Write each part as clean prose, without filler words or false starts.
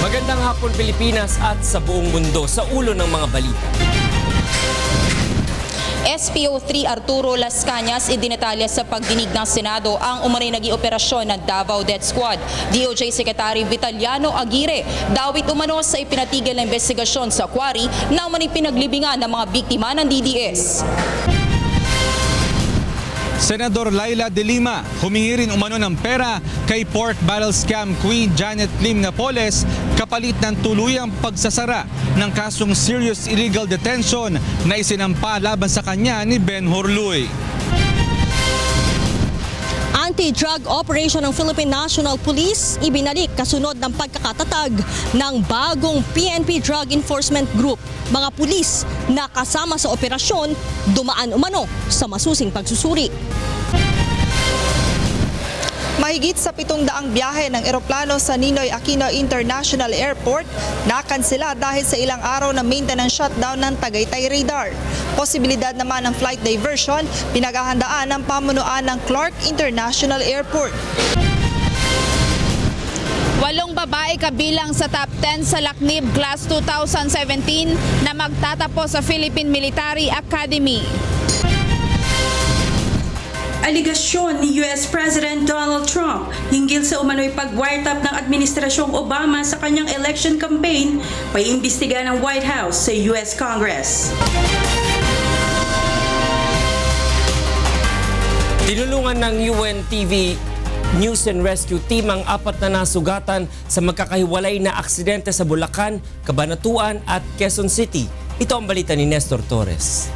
Magandang hapon Pilipinas at sa buong mundo sa ulo ng mga balita. SPO3 Arturo Las Cañas idinatalya sa pagdinig ng Senado ang umunay naging operasyon ng Davao Death Squad. DOJ Secretary Vitaliano Aguirre dawit umano sa ipinatigil na investigasyon sa quarry na umunay pinaglibingan ng mga biktima ng DDS. Senador Laila De Lima humingi rin umano ng pera kay pork barrel scam queen Janet Lim Napoles kapalit ng tuluyang pagsasara ng kasong serious illegal detention na isinampa laban sa kanya ni Ben Horluy. Anti-drug operation ng Philippine National Police ibinalik kasunod ng pagkakatatag ng bagong PNP Drug Enforcement Group. Mga pulis na kasama sa operasyon dumaan umano sa masusing pagsusuri. Mahigit sa 700 biyahe ng eroplano sa Ninoy Aquino International Airport nakansela dahil sa ilang araw na maintenance shutdown ng Tagaytay Radar. Posibilidad naman ng flight diversion pinaghahandaan ng pamunuan ng Clark International Airport. 8 babae kabilang sa top 10 sa Laknib Class 2017 na magtatapos sa Philippine Military Academy. Aligasyon ni US President Donald Trump hinggil sa umano'y pag-wiretap ng Administrasyong Obama sa kanyang election campaign paiimbestiga ng White House sa US Congress. Tinulungan ng UNTV News and Rescue Team ang 4 na nasugatan sa magkakahiwalay na aksidente sa Bulacan, Cabanatuan at Quezon City. Ito ang balita ni Nestor Torres.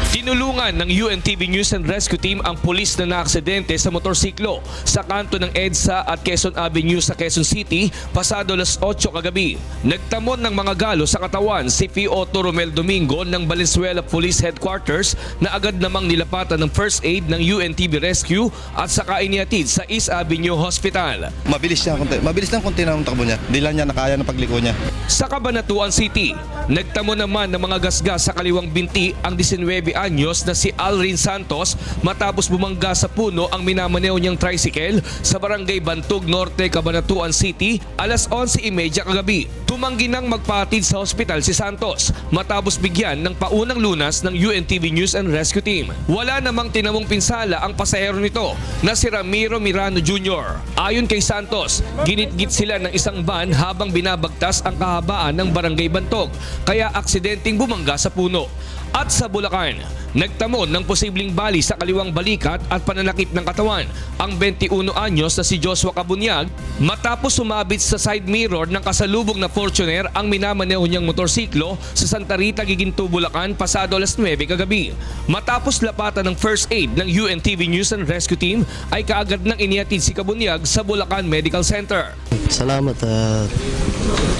Tinulungan ng UNTV News and Rescue Team ang pulis na naaksidente sa motorsiklo sa kanto ng EDSA at Quezon Avenue sa Quezon City pasado alas 8 kagabi. Nagtamon ng mga galo sa katawan si Otto Romel Domingo ng Valenzuela Police Headquarters na agad namang nilapatan ng first aid ng UNTV Rescue at saka inihatid sa East Avenue Hospital. Mabilis ng konti na ang takbo niya. Hindi lang niya nakaya ng pagliko niya. Sa Cabanatuan City, nagtamo naman ng mga gasgas sa kaliwang binti ang 19 anyos na si Alrin Santos matapos bumangga sa puno ang minamaneo niyang tricycle sa Barangay Bantog Norte, Cabanatuan City alas 11:30 kagabi. Tumanggi nang magpatid sa ospital si Santos matapos bigyan ng paunang lunas ng UNTV News and Rescue Team. Wala namang tinamong pinsala ang pasahero nito na si Ramiro Mirano Jr. Ayon kay Santos, ginitgit sila ng isang van habang binabagtas ang kahabaan ng Barangay Bantog kaya aksidenteng bumangga sa puno. At sa Bulacan, nagtamon ng posibleng bali sa kaliwang balikat at pananakit ng katawan ang 21 anyos na si Joshua Cabunyag matapos sumabit sa side mirror ng kasalubong na Fortuner ang minamaneho niyang motorsiklo sa Santa Rita, Giginto, Bulacan pasado alas 9 kagabi. Matapos lapatan ng first aid ng UNTV News and Rescue Team ay kaagad nang inihatid si Cabunyag sa Bulacan Medical Center. Salamat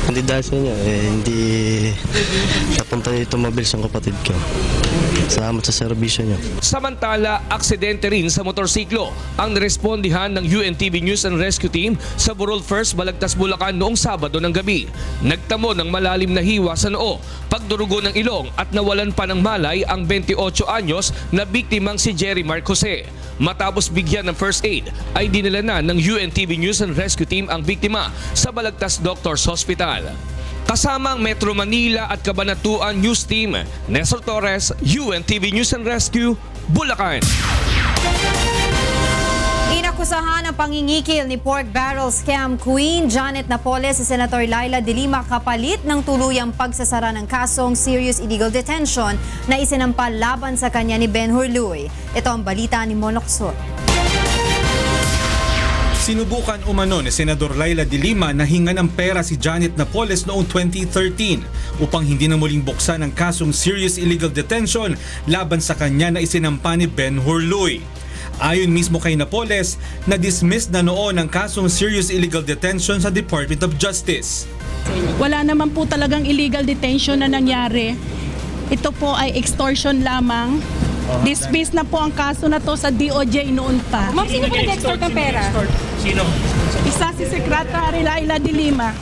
hindi dahil sa inyo hindi napunta dito mabilis ang kapatid ko. Salamat sa serbisyo niyo. Samantala, aksidente rin sa motorsiklo ang nirespondihan ng UNTV News and Rescue Team sa Burol First, Balagtas, Bulacan noong Sabado ng gabi. Nagtamo ng malalim na hiwa sa noo, pagdurugo ng ilong at nawalan pa ng malay ang 28 anyos na biktimang si Jerry Mark Jose. Matapos bigyan ng first aid, ay dinala na ng UNTV News and Rescue Team ang biktima sa Balagtas Doctors Hospital. Kasama ang Metro Manila at Cabanatuan News Team, Nestor Torres, UNTV News and Rescue, Bulacan. Inakusahan ang pangingikil ni pork barrel scam queen Janet Napoles si Senator Laila De Lima kapalit ng tuluyang pagsasara ng kasong serious illegal detention na isinampa laban sa kanya ni Ben Horluy. Ito ang balita ni Monoxor. Sinubukan umano ni Senador Laila De Lima na hinga ng pera si Janet Napoles noong 2013 upang hindi na muling buksan ang kasong serious illegal detention laban sa kanya na isinampa ni Ben Horluy. Ayon mismo kay Napoles, na-dismiss na noon ang kasong serious illegal detention sa Department of Justice. Wala naman po talagang illegal detention na nangyari. Ito po ay extortion lamang. Dismiss na po ang kaso na to sa DOJ noon pa. Ma'am, sino po nag-extort ng pera? Sino? Isa si Secretary Laila De Lima.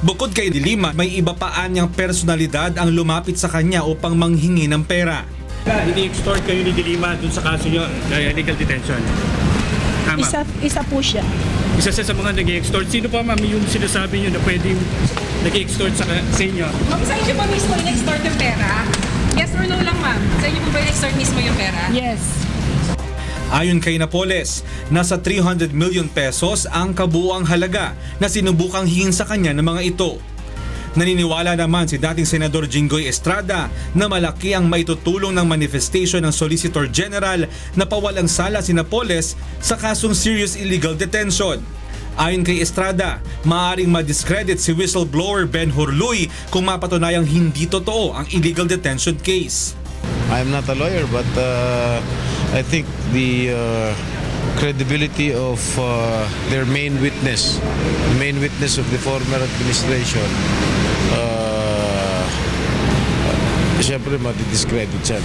Bukod kay De Lima, may iba pa anyang personalidad ang lumapit sa kanya upang manghingi ng pera. Ini-extort kayo ni De Lima dun sa kaso nyo, illegal detention. Tama. Isa po siya. isa sa mga nag-extort. Sino pa ma'am yung sinasabi nyo na pwedeng nag-extort sa inyo? Ma'am, sa inyo ba mismo in-extort yung pera? Yes or no lang, ma'am? Sa inyo po ba in-extort mismo yung pera? Yes. Ayon kay Napoles, nasa 300 million pesos ang kabuuang halaga na sinubukang hingin sa kanya ng mga ito. Naniniwala naman si dating Senador Jinggoy Estrada na malaki ang maitutulong ng manifestation ng Solicitor General na pawalang sala si Napoles sa kasong serious illegal detention. Ayon kay Estrada, maaaring ma-discredit si whistleblower Ben Hurluy kung mapatunayang hindi totoo ang illegal detention case. I'm not a lawyer but I think the credibility of their main witness, the main witness of the former administration, siyempre madi-discredit siya.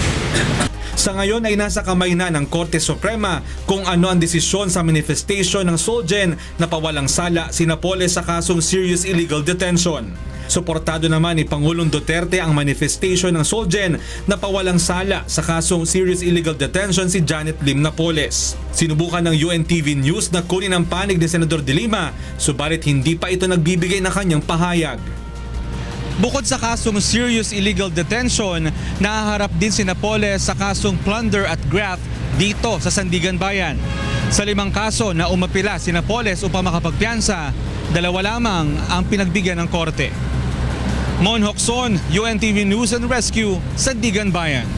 Sa ngayon ay nasa kamay na ng Korte Suprema kung ano ang desisyon sa manifestation ng Solgen na pawalang sala si Napoles sa kasong serious illegal detention. Suportado naman ni Pangulong Duterte ang manifestation ng Solgen na pawalang sala sa kasong serious illegal detention si Janet Lim Napoles. Sinubukan ng UNTV News na kunin ang panig ni Senador De Lima, subalit hindi pa ito nagbibigay ng kanyang pahayag. Bukod sa kasong serious illegal detention, nahaharap din si Napoles sa kasong plunder at graft dito sa Sandigan Bayan. Sa 5 kaso na umapila si Napoles upang makapagpiyansa, 2 lamang ang pinagbigyan ng korte. Mon Hocson, UNTV News and Rescue, Sandigan Bayan.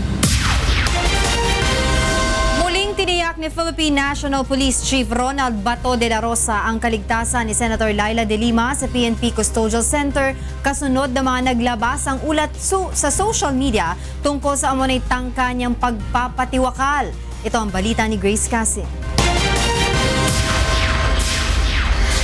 Tiniyak ni Philippine National Police Chief Ronald Bato de la Rosa ang kaligtasan ni Senator Laila De Lima sa PNP Custodial Center kasunod ng mga naglabas ang ulat sa social media tungkol sa umunay tangka niyang pagpapatiwakal. Ito ang balita ni Grace Casin.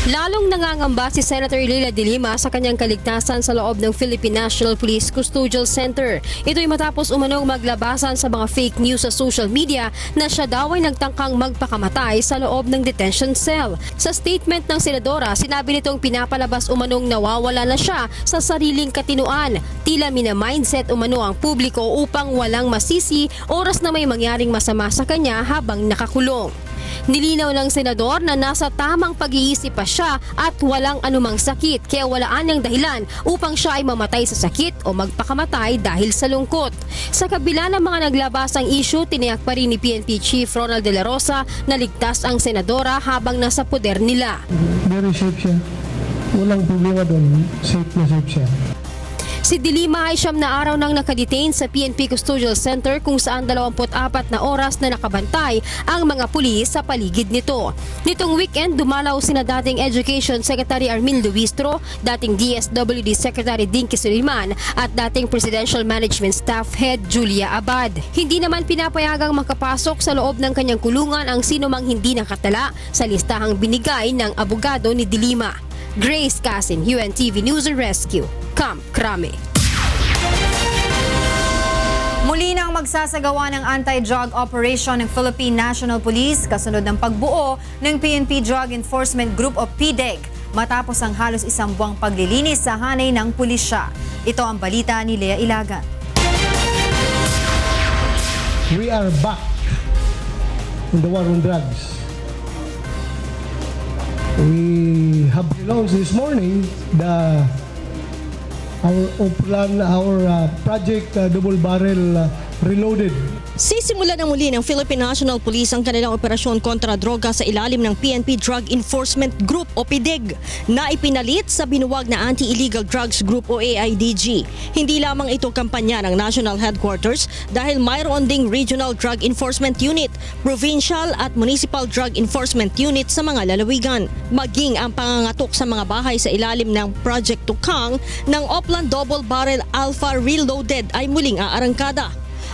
Lalong nangangamba si Senator Laila De Lima sa kanyang kaligtasan sa loob ng Philippine National Police Custodial Center. Ito'y matapos umanong maglabasan sa mga fake news sa social media na siya daw ay nagtangkang magpakamatay sa loob ng detention cell. Sa statement ng senadora, sinabi nitong pinapalabas umanong nawawala na siya sa sariling katinuan. Tila mina-mindset umano ang publiko upang walang masisi oras na may mangyaring masama sa kanya habang nakakulong. Nilinaw ng senador na nasa tamang pag-iisip pa siya at walang anumang sakit kaya walaan niyang dahilan upang siya ay mamatay sa sakit o magpakamatay dahil sa lungkot. Sa kabila ng mga naglabasang issue, tiniyak pa rin ni PNP Chief Ronald De La Rosa na ligtas ang senadora habang nasa poder nila. Very safe siya. Walang problema doon. Safe na safe siya. Si De Lima ay 9 na araw nang nakadetain sa PNP Custodial Center kung saan 24 na oras na nakabantay ang mga pulis sa paligid nito. Nitong weekend, dumalaw sina dating Education Secretary Armin Luistro, dating DSWD Secretary Dinky Suliman at dating Presidential Management Staff Head Julia Abad. Hindi naman pinapayagang makapasok sa loob ng kanyang kulungan ang sino mang hindi nakatala sa listahang binigay ng abogado ni De Lima. Grace Casin, UNTV News and Rescue, Camp Crame. Muli nang magsasagawa ng anti-drug operation ng Philippine National Police kasunod ng pagbuo ng PNP Drug Enforcement Group o PDEG matapos ang halos 1 buwang paglilinis sa hanay ng pulisya. Ito ang balita ni Lea Ilagan. We are back in the war on drugs. We have announced this morning our project Double Barrel Reloaded. Sisimula na muli ng Philippine National Police ang kanilang operasyon kontra droga sa ilalim ng PNP Drug Enforcement Group o PDEG na ipinalit sa binuwag na Anti-Illegal Drugs Group o AIDG. Hindi lamang ito kampanya ng National Headquarters dahil mayroon ding Regional Drug Enforcement Unit, Provincial at Municipal Drug Enforcement Unit sa mga lalawigan. Maging ang pangangatok sa mga bahay sa ilalim ng Project Tukang ng Oplan Double Barrel Alpha Reloaded ay muling aarangkada.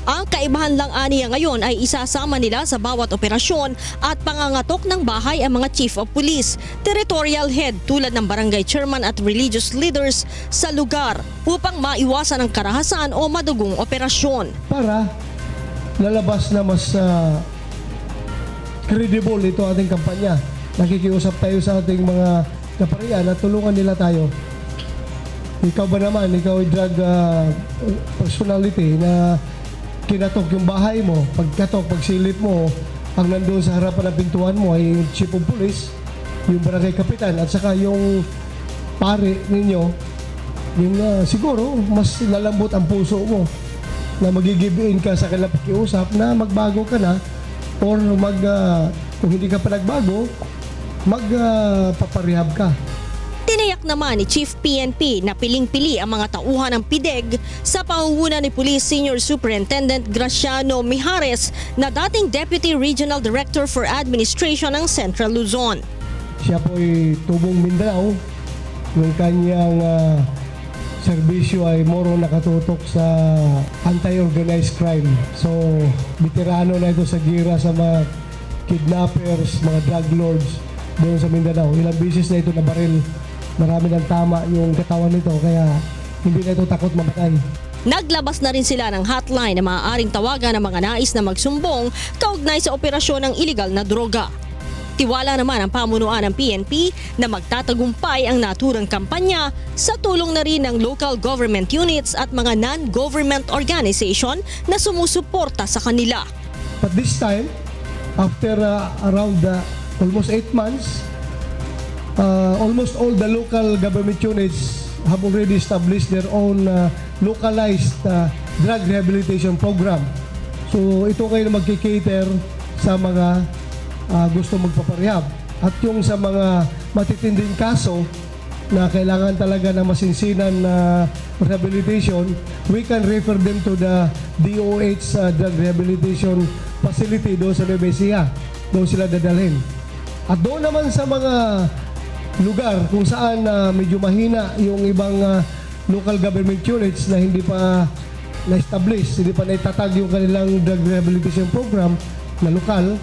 Ang kaibahan lang aniya ngayon ay isasama nila sa bawat operasyon at pangangatok ng bahay ang mga chief of police, territorial head tulad ng barangay chairman at religious leaders sa lugar upang maiwasan ang karahasan o madugong operasyon. Para lalabas na mas credible ito ating kampanya. Nakikiusap tayo sa ating mga kaparian at tulungan nila tayo. Ikaw ba naman, ikaw ay drug personality na kinatok yung bahay mo, pagkatok, pagsilip mo, ang nandoon sa harapan ng pintuan mo ay yung chief of police, yung barangay kapitan at saka yung pare ninyo, yung siguro mas lalambot ang puso mo na magigivein ka sa kanilang pakiusap na magbago ka na or kung hindi ka pa nagbago, magpaparehab ka. Tiniyak naman ni Chief PNP na piling-pili ang mga tauhan ng PIDEG sa pangunguna ni Police Senior Superintendent Graciano Mijares na dating Deputy Regional Director for Administration ng Central Luzon. Siya po'y tubong Mindanao. Yung kanyang serbisyo ay moro nakatutok sa anti-organized crime. So, veterano na ito sa gira sa mga kidnappers, mga drug lords doon sa Mindanao. Ilang beses na ito nabaril. Marami ng tama yung katawan nito kaya hindi na ito takot mamatay. Naglabas na rin sila ng hotline na maaaring tawagan ng mga nais na magsumbong kaugnay sa operasyon ng iligal na droga. Tiwala naman ang pamunuan ng PNP na magtatagumpay ang naturang kampanya sa tulong na rin ng local government units at mga non-government organization na sumusuporta sa kanila. But this time, after around almost 8 months, almost all the local government units have already established their own localized drug rehabilitation program. So ito kayo na magkikater sa mga gusto magpaparehab. At yung sa mga matitinding kaso na kailangan talaga na masinsinan na rehabilitation, we can refer them to the DOH drug rehabilitation facility doon sa Nueva Ecija. Doon sila dadalhin. At doon naman sa mga lugar kung saan medyo mahina yung ibang local government units na hindi pa na-establish, hindi pa naitatag yung kanilang drug rehabilitation program na lokal,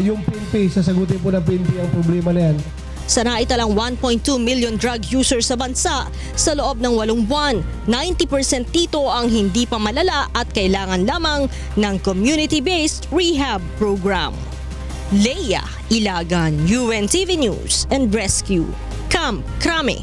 yung PNP, sasagutin po ng PNP ang problema na yan. Sa naitalang 1.2 million drug users sa bansa sa loob ng 8 buwan, 90% dito ang hindi pa malala at kailangan lamang ng community-based rehab program. Leia Ilagan, UNTV News and Rescue, Camp Crame.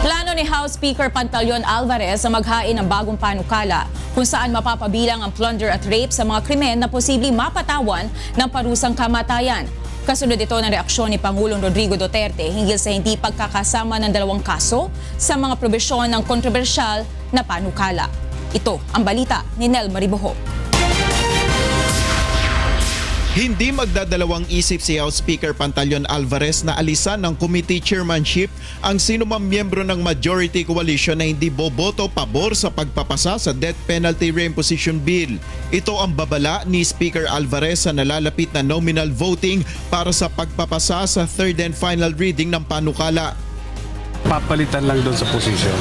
Plano ni House Speaker Pantaleon Alvarez na maghain ng bagong panukala kung saan mapapabilang ang plunder at rape sa mga krimen na posibleng mapatawan ng parusang kamatayan. Kasunod ito ng reaksyon ni Pangulong Rodrigo Duterte hinggil sa hindi pagkakasama ng 2 kaso sa mga probisyon ng kontrobersyal na panukala. Ito ang balita ni Nel Maribohok. Hindi magdadalawang isip si House Speaker Pantaleon Alvarez na alisan ng committee chairmanship ang sinumang miyembro ng majority coalition na hindi boboto pabor sa pagpapasa sa death penalty reimposition bill. Ito ang babala ni Speaker Alvarez sa nalalapit na nominal voting para sa pagpapasa sa third and final reading ng panukala. Papalitan lang doon sa posisyon.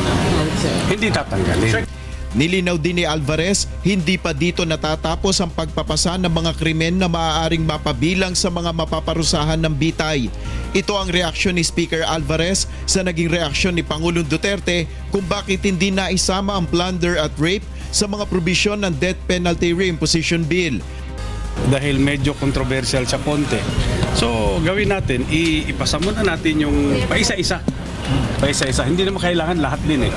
Hindi tatanggalin. Nilinaw din ni Alvarez, hindi pa dito natatapos ang pagpapasa ng mga krimen na maaaring mapabilang sa mga mapaparusahan ng bitay. Ito ang reaksyon ni Speaker Alvarez sa naging reaksyon ni Pangulong Duterte kung bakit hindi naisama ang plunder at rape sa mga probisyon ng death penalty reimposition bill. Dahil medyo controversial sa konti. So gawin natin, ipasa muna natin yung paisa-isa. Paisa-isa. Hindi naman kailangan lahat din eh.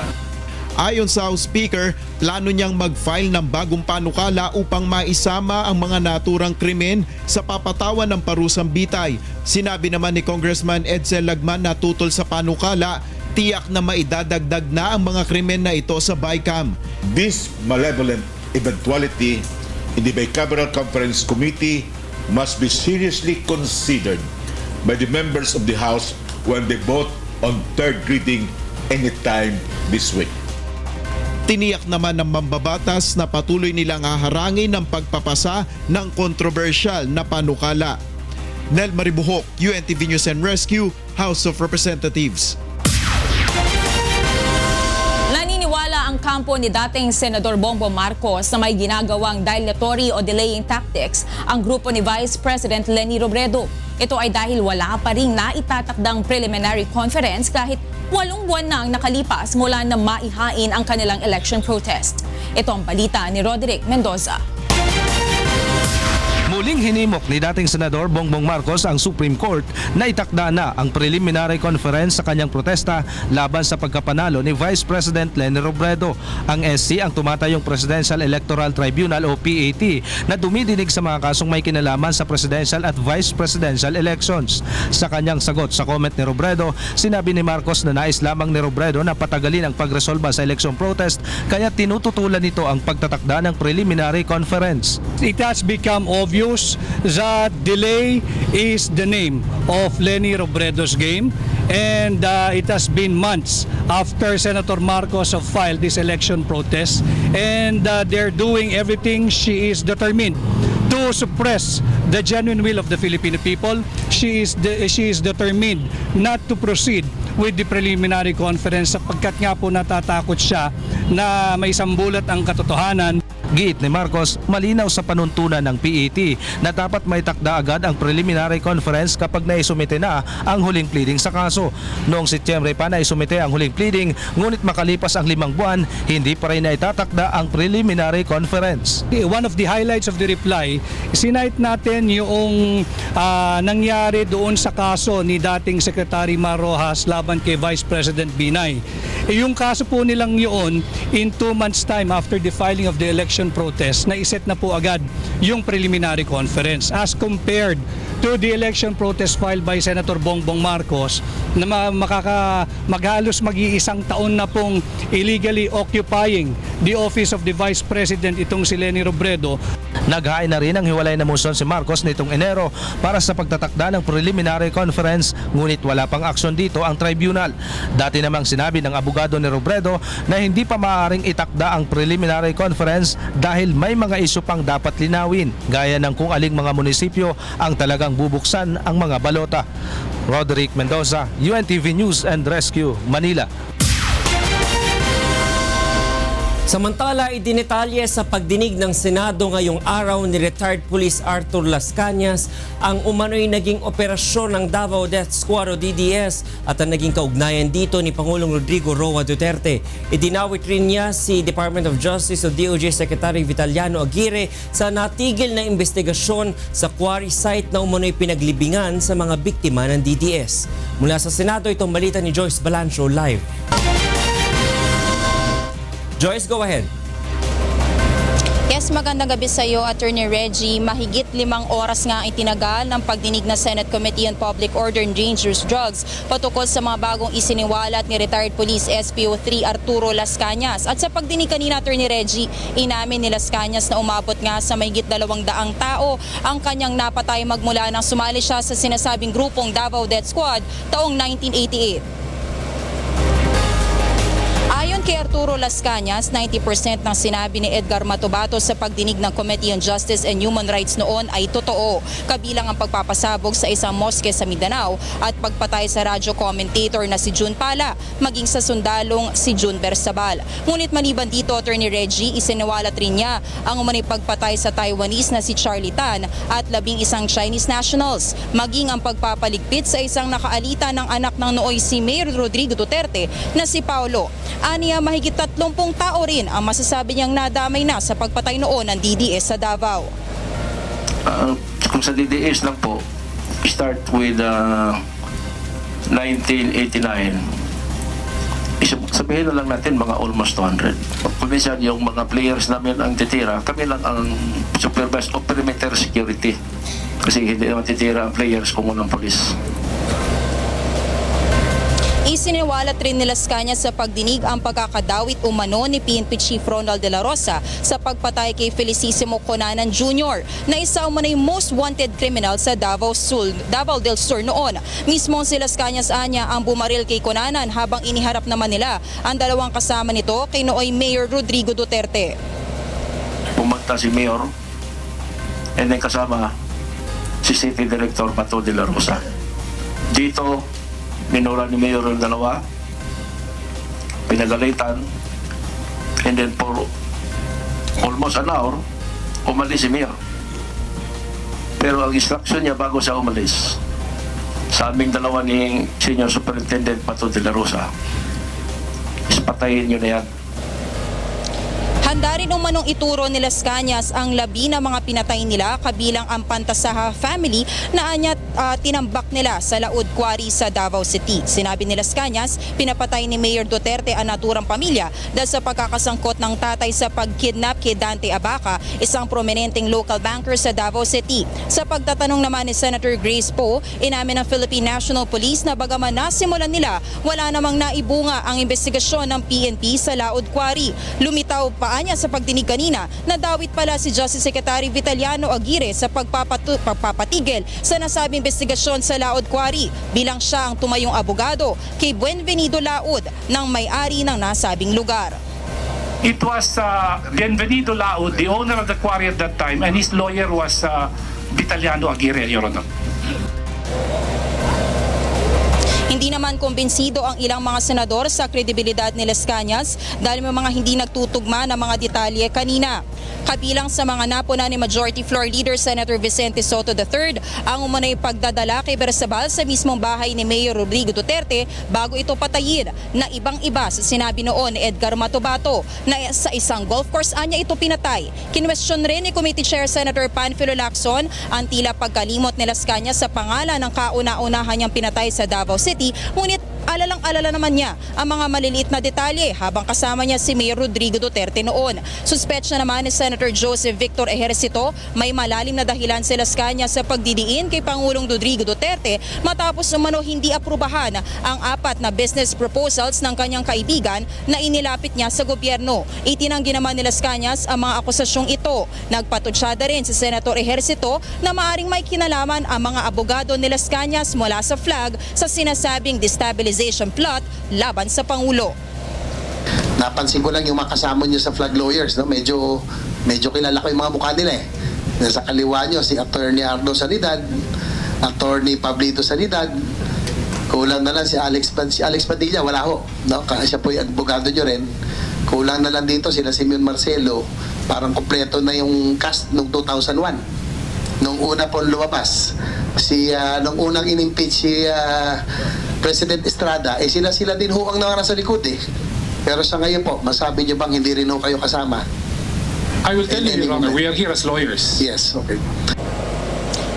Ayon sa House Speaker, plano niyang mag-file ng bagong panukala upang maisama ang mga naturang krimen sa papatawan ng parusang bitay. Sinabi naman ni Congressman Edsel Lagman na tutol sa panukala, tiyak na maidadagdag na ang mga krimen na ito sa BICAM. This malevolent eventuality in the Bicameral Conference Committee must be seriously considered by the members of the House when they vote on third reading anytime this week. Tiniyak naman ng mambabatas na patuloy nilang haharangin ang pagpapasa ng kontrobersyal na panukala. Nel Maribohok, UNTV News and Rescue, House of Representatives. Naniniwala ang kampo ni dating Senador Bongbong Marcos na may ginagawang dilatory o delaying tactics ang grupo ni Vice President Leni Robredo. Ito ay dahil wala pa ring naitatakdang preliminary conference kahit 8 buwan na ang nakalipas mula na maihain ang kanilang election protest. Ito ang balita ni Roderick Mendoza. Muling hinimok ni dating Senador Bongbong Marcos ang Supreme Court na itakda na ang preliminary conference sa kanyang protesta laban sa pagkapanalo ni Vice President Leni Robredo. Ang SC ang tumatayong Presidential Electoral Tribunal o PAT na dumidinig sa mga kasong may kinalaman sa presidential at vice presidential elections. Sa kanyang sagot sa comment ni Robredo, sinabi ni Marcos na nais lamang ni Robredo na patagalin ang pagresolba sa election protest kaya tinututulan nito ang pagtatakda ng preliminary conference. It has become obvious that delay is the name of Leni Robredo's game, and it has been months after Senator Marcos have filed this election protest, and they're doing everything. She is determined to suppress the genuine will of the Filipino people. She is determined not to proceed with the preliminary conference sapagkat nga po natatakot siya na may sambulat ang katotohanan. Giit ni Marcos, malinaw sa panuntunan ng PAT na dapat may takda agad ang preliminary conference kapag naisumite na ang huling pleading sa kaso. Noong Setyembre pa naisumite ang huling pleading, ngunit makalipas ang 5 buwan, hindi pa rin naitatakda ang preliminary conference. One of the highlights of the reply, sinite natin yung nangyari doon sa kaso ni dating Secretary Mar Rojas laban kay Vice President Binay. Yung kaso po nilang yun, in 2 months time after the filing of the election protest, naiset na po agad yung preliminary conference as compared to the election protest filed by Senator Bongbong Marcos na maghalos mag-iisang taon na pong illegally occupying the office of the Vice President itong si Leni Robredo. Naghain na rin ang hiwalay na motion si Marcos nitong Enero para sa pagtatakda ng preliminary conference, ngunit wala pang aksyon dito ang tribunal. Dati namang sinabi ng abogado ni Robredo na hindi pa maaaring itakda ang preliminary conference dahil may mga isyu pang dapat linawin, gaya ng kung aling mga munisipyo ang talagang bubuksan ang mga balota. Roderick Mendoza, UNTV News and Rescue, Manila. Samantala, idinetalye sa pagdinig ng Senado ngayong araw ni retired Police Arthur Las Cañas ang umano'y naging operasyon ng Davao Death Squad o DDS at ang naging kaugnayan dito ni Pangulong Rodrigo Roa Duterte. Idinawit rin niya si Department of Justice o DOJ Secretary Vitaliano Aguirre sa natigil na investigasyon sa quarry site na umano'y pinaglibingan sa mga biktima ng DDS. Mula sa Senado, itong balita ni Joyce Balancho live. Joyce, go ahead. Yes, magandang gabi sa iyo, Attorney Reggie. Mahigit 5 oras nga itinagal ng pagdinig ng Senate Committee on Public Order and Dangerous Drugs patungkol sa mga bagong isiniwalat ni retired Police SPO3 Arturo Las Cañas. At sa pagdinig kanina, Attorney Reggie, inamin ni Las Cañas na umabot nga sa mahigit 200 tao ang kanyang napatay magmula nang sumali siya sa sinasabing grupong Davao Death Squad taong 1988. Ayon kay Arturo Las Cañas, 90% ng sinabi ni Edgar Matubato sa pagdinig ng Committee on Justice and Human Rights noon ay totoo, kabilang ang pagpapasabog sa isang moske sa Mindanao at pagpatay sa radyo commentator na si June Pala, maging sa sundalong si June Bersabal. Ngunit maliban dito, Attorney Reggie, isiniwalat rin niya ang umano'y pagpatay sa Taiwanese na si Charlie Tan at 11 Chinese nationals, maging ang pagpapaligpit sa isang nakaalita ng anak ng nooy si Mayor Rodrigo Duterte na si Paulo. Aniya, mahigit 30 tao rin ang masasabi niyang nadamay na sa pagpatay noon ng DDS sa Davao. Kung sa DDS lang po, start with 1989. Sabihin na lang natin mga almost 200. Kuminsan yung mga players namin ang titira, kami lang ang supervise of perimeter security. Kasi hindi naman titira ang players kung walang polis. Isiniwalat rin ni Las Cañas sa pagdinig ang pagkakadawit umano ni PNP Chief Ronald de la Rosa sa pagpatay kay Felicissimo Conanan Jr. na isa umano'y most wanted criminal sa Davao del Sur noon. Mismo si Las Cañas anya ang bumaril kay Conanan habang iniharap naman nila ang dalawang kasama nito kay nooy Mayor Rodrigo Duterte. Pumunta si Mayor and then kasama si City Director Pato de la Rosa. Dito minura ni Mayor ang dalawa, pinagalitan, and then for almost an hour, umalis si Mayor. Pero ang instruction niya bago siya umalis, sa aming dalawa ni Senior Superintendent Pato de la Rosa, is patayin nyo na yan. Handa rin umanong ituro ni Las Cañas ang labi na mga pinatay nila kabilang ang Pantasaha family na anya tinambak nila sa Laud Quarry sa Davao City. Sinabi ni Las Cañas, pinapatay ni Mayor Duterte ang naturang pamilya dahil sa pagkakasangkot ng tatay sa pagkidnap kay Dante Abaca, isang prominenteng local banker sa Davao City. Sa pagtatanong naman ni Senator Grace Poe, inamin ng Philippine National Police na bagaman nasimulan nila, wala namang naibunga ang investigasyon ng PNP sa Laud Quarry. Lumitaw pa niya sa pagdinig kanina na dawit pala si Justice Secretary Vitaliano Aguirre sa pagpapatigil sa nasabing investigasyon sa Laud Quarry bilang siya ang tumayong abogado kay Buenvenido Laud ng may-ari ng nasabing lugar. It was Bienvenido Laud, the owner of the quarry at that time, and his lawyer was Vitaliano Aguirre, Your Honor. Hindi naman kumbinsido ang ilang mga senador sa kredibilidad ni Las Cañas dahil may mga hindi nagtutugma na mga detalye kanina. Kabilang sa mga napuna ni Majority Floor Leader Senator Vicente Soto III ang umunay pagdadala kay Bersabal sa mismong bahay ni Mayor Rodrigo Duterte bago ito patayin na ibang-iba sa sinabi noon ni Edgar Matobato na sa isang golf course anya ito pinatay. Kinwestiyon rin ni Committee Chair Senator Panfilo Lacson ang tila pagkalimot ni Las Cañas sa pangalan ng kauna-unahan niyang pinatay sa Davao City, ngunit alalang-alala naman niya ang mga maliliit na detalye habang kasama niya si Mayor Rodrigo Duterte noon. Suspetsya naman ni Senator Joseph Victor Ejercito may malalim na dahilan si Las Cañas sa pagdidiin kay Pangulong Rodrigo Duterte matapos umano hindi aprubahan ang 4 na business proposals ng kanyang kaibigan na inilapit niya sa gobyerno. Itinanggi naman ni Las Cañas ang mga akusasyong ito. Nagpatutsyada rin si Senator Ejercito na maaring may kinalaman ang mga abogado ni Las Cañas mula sa flag sa sinasabing destabilization plot laban sa Pangulo. Napansin ko lang yung mga kasama nyo sa flag lawyers, no? Medyo kilala ko yung mga mukha nila eh. Nasa kaliwa nyo, si Attorney Ardo Sanidad, Attorney Pablito Sanidad, kulang na lang si Alex Padilla, wala ho. No? Kasi siya po yung abogado nyo rin. Kulang na lang dito sila Simeon Marcelo, parang kompleto na yung cast noong 2001. Nung una po lumabas, nung unang in-impeach si President Estrada, sila din ho ang nasa likod eh. Pero sa ngayon po, masabi niyo bang hindi rin ho kayo kasama? I will tell you, Your Honor, we are here as lawyers. Yes, okay.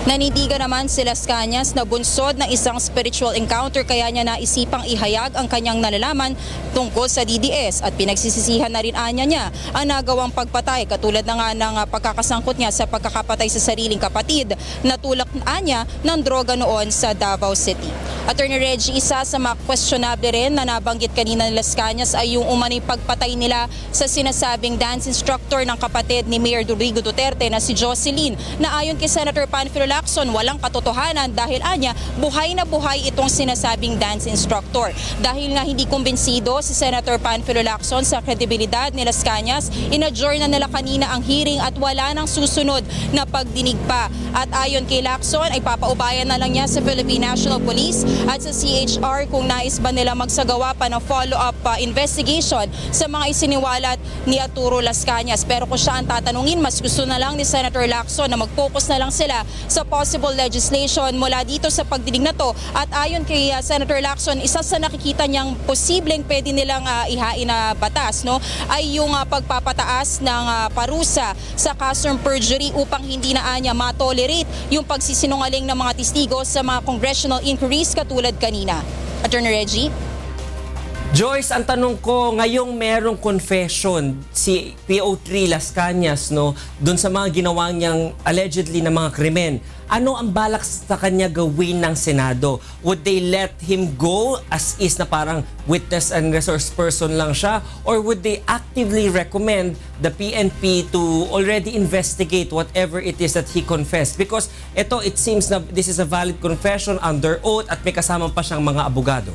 Nanindigan naman si Las Cañas na bunsod ng isang spiritual encounter kaya niya naisipang ihayag ang kanyang nalalaman tungkol sa DDS at pinagsisisihan na rin anya niya ang nagawang pagpatay katulad na nga ng pagkakasangkot niya sa pagkakapatay sa sariling kapatid na tulak anya ng droga noon sa Davao City. Attorney Reggie, isa sa mga questionable rin na nabanggit kanina ni Las Cañas ay yung umano'y pagpatay nila sa sinasabing dance instructor ng kapatid ni Mayor Rodrigo Duterte na si Jocelyn na ayon kay Senator Panfilo Lacson walang katotohanan dahil anya buhay na buhay itong sinasabing dance instructor. Dahil nga hindi kumbinsido si Senator Panfilo Lacson sa kredibilidad ni Las Cañas, in-adjourn na nila kanina ang hearing at wala nang susunod na pagdinig pa. At ayon kay Lacson ay papaubayan na lang niya sa Philippine National Police at sa CHR kung nais ba nila magsagawa pa ng follow-up investigation sa mga isiniwalat ni Arturo Las Cañas. Pero kung siya ang tatanungin, mas gusto na lang ni Senator Lacson na mag-focus na lang sila sa possible legislation mula dito sa pagdinig na to. At ayon kay Senator Lacson, isa sa nakikita niyang posibleng pwede nilang ihain na batas ay yung pagpapataas ng parusa sa kasong perjury upang hindi na anya matolerate yung pagsisinungaling ng mga testigo sa mga congressional inquiries katulad kanina. Attorney Reggie? Joyce, ang tanong ko, ngayong merong confession si PO3 Las Cañas doon sa mga ginawa niyang allegedly na mga krimen. Ano ang balak sa kanya gawin ng Senado? Would they let him go as is na parang witness and resource person lang siya? Or would they actively recommend the PNP to already investigate whatever it is that he confessed? Because it seems na this is a valid confession under oath at may kasama pa siyang mga abogado.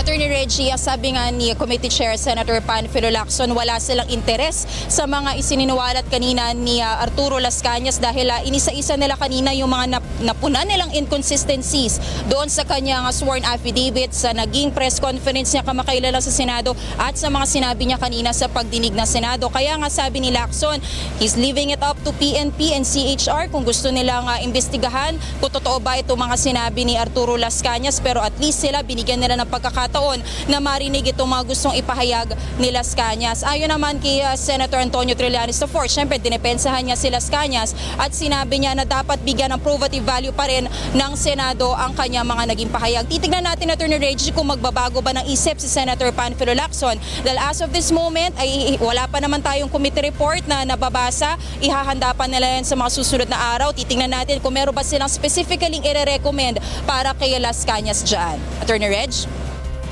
Attorney Reggie, sabi nga ni Committee Chair Senator Panfilo Lacson, wala silang interes sa mga isininuwalat kanina ni Arturo Las Cañas dahil inisa-isa nila kanina yung mga napunan nilang inconsistencies doon sa kanyang sworn affidavit sa naging press conference niya kamakailan sa Senado at sa mga sinabi niya kanina sa pagdinig ng Senado. Kaya nga sabi ni Lacson, he's leaving it up to PNP and CHR kung gusto nilang imbestigahan kung totoo ba itong mga sinabi ni Arturo Las Cañas, pero at least sila binigyan nila ng pagkakataon na marinig itong mga gustong ipahayag ni Las Cañas. Ayon naman kay Senator Antonio Trillanes IV, syempre dinepensahan niya si Las Cañas at sinabi niya na dapat bigyan ng probative value pa rin ng Senado ang kanyang mga naging pahayag. Titignan natin, Attorney Reggie, kung magbabago ba ng isip si Senator Panfilo Lacson. Dahil as of this moment ay wala pa naman tayong committee report na nababasa. Ihahanda pa nila yan sa mga susunod na araw. Titingnan natin kung meron ba silang specifically i-recommend para kay Las Cañas dyan. Attorney Reg?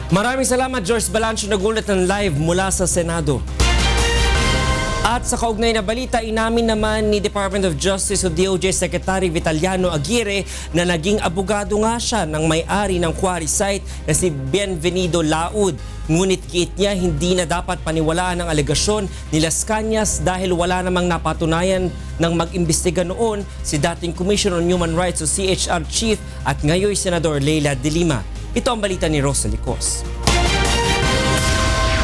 Maraming salamat, George Balancho, nagulat ng live mula sa Senado. At sa kaugnay na balita, inamin naman ni Department of Justice o DOJ Secretary Vitaliano Aguirre na naging abogado nga siya ng may-ari ng quarry site na si Bienvenido Laud. Ngunit kiit niya hindi na dapat paniwalaan ang alegasyon ni Las Cañas dahil wala namang napatunayan ng mag-imbestiga noon si dating Commission on Human Rights o CHR Chief at ngayon Senador Leila de Lima. Ito ang balita ni Rosalie Cos.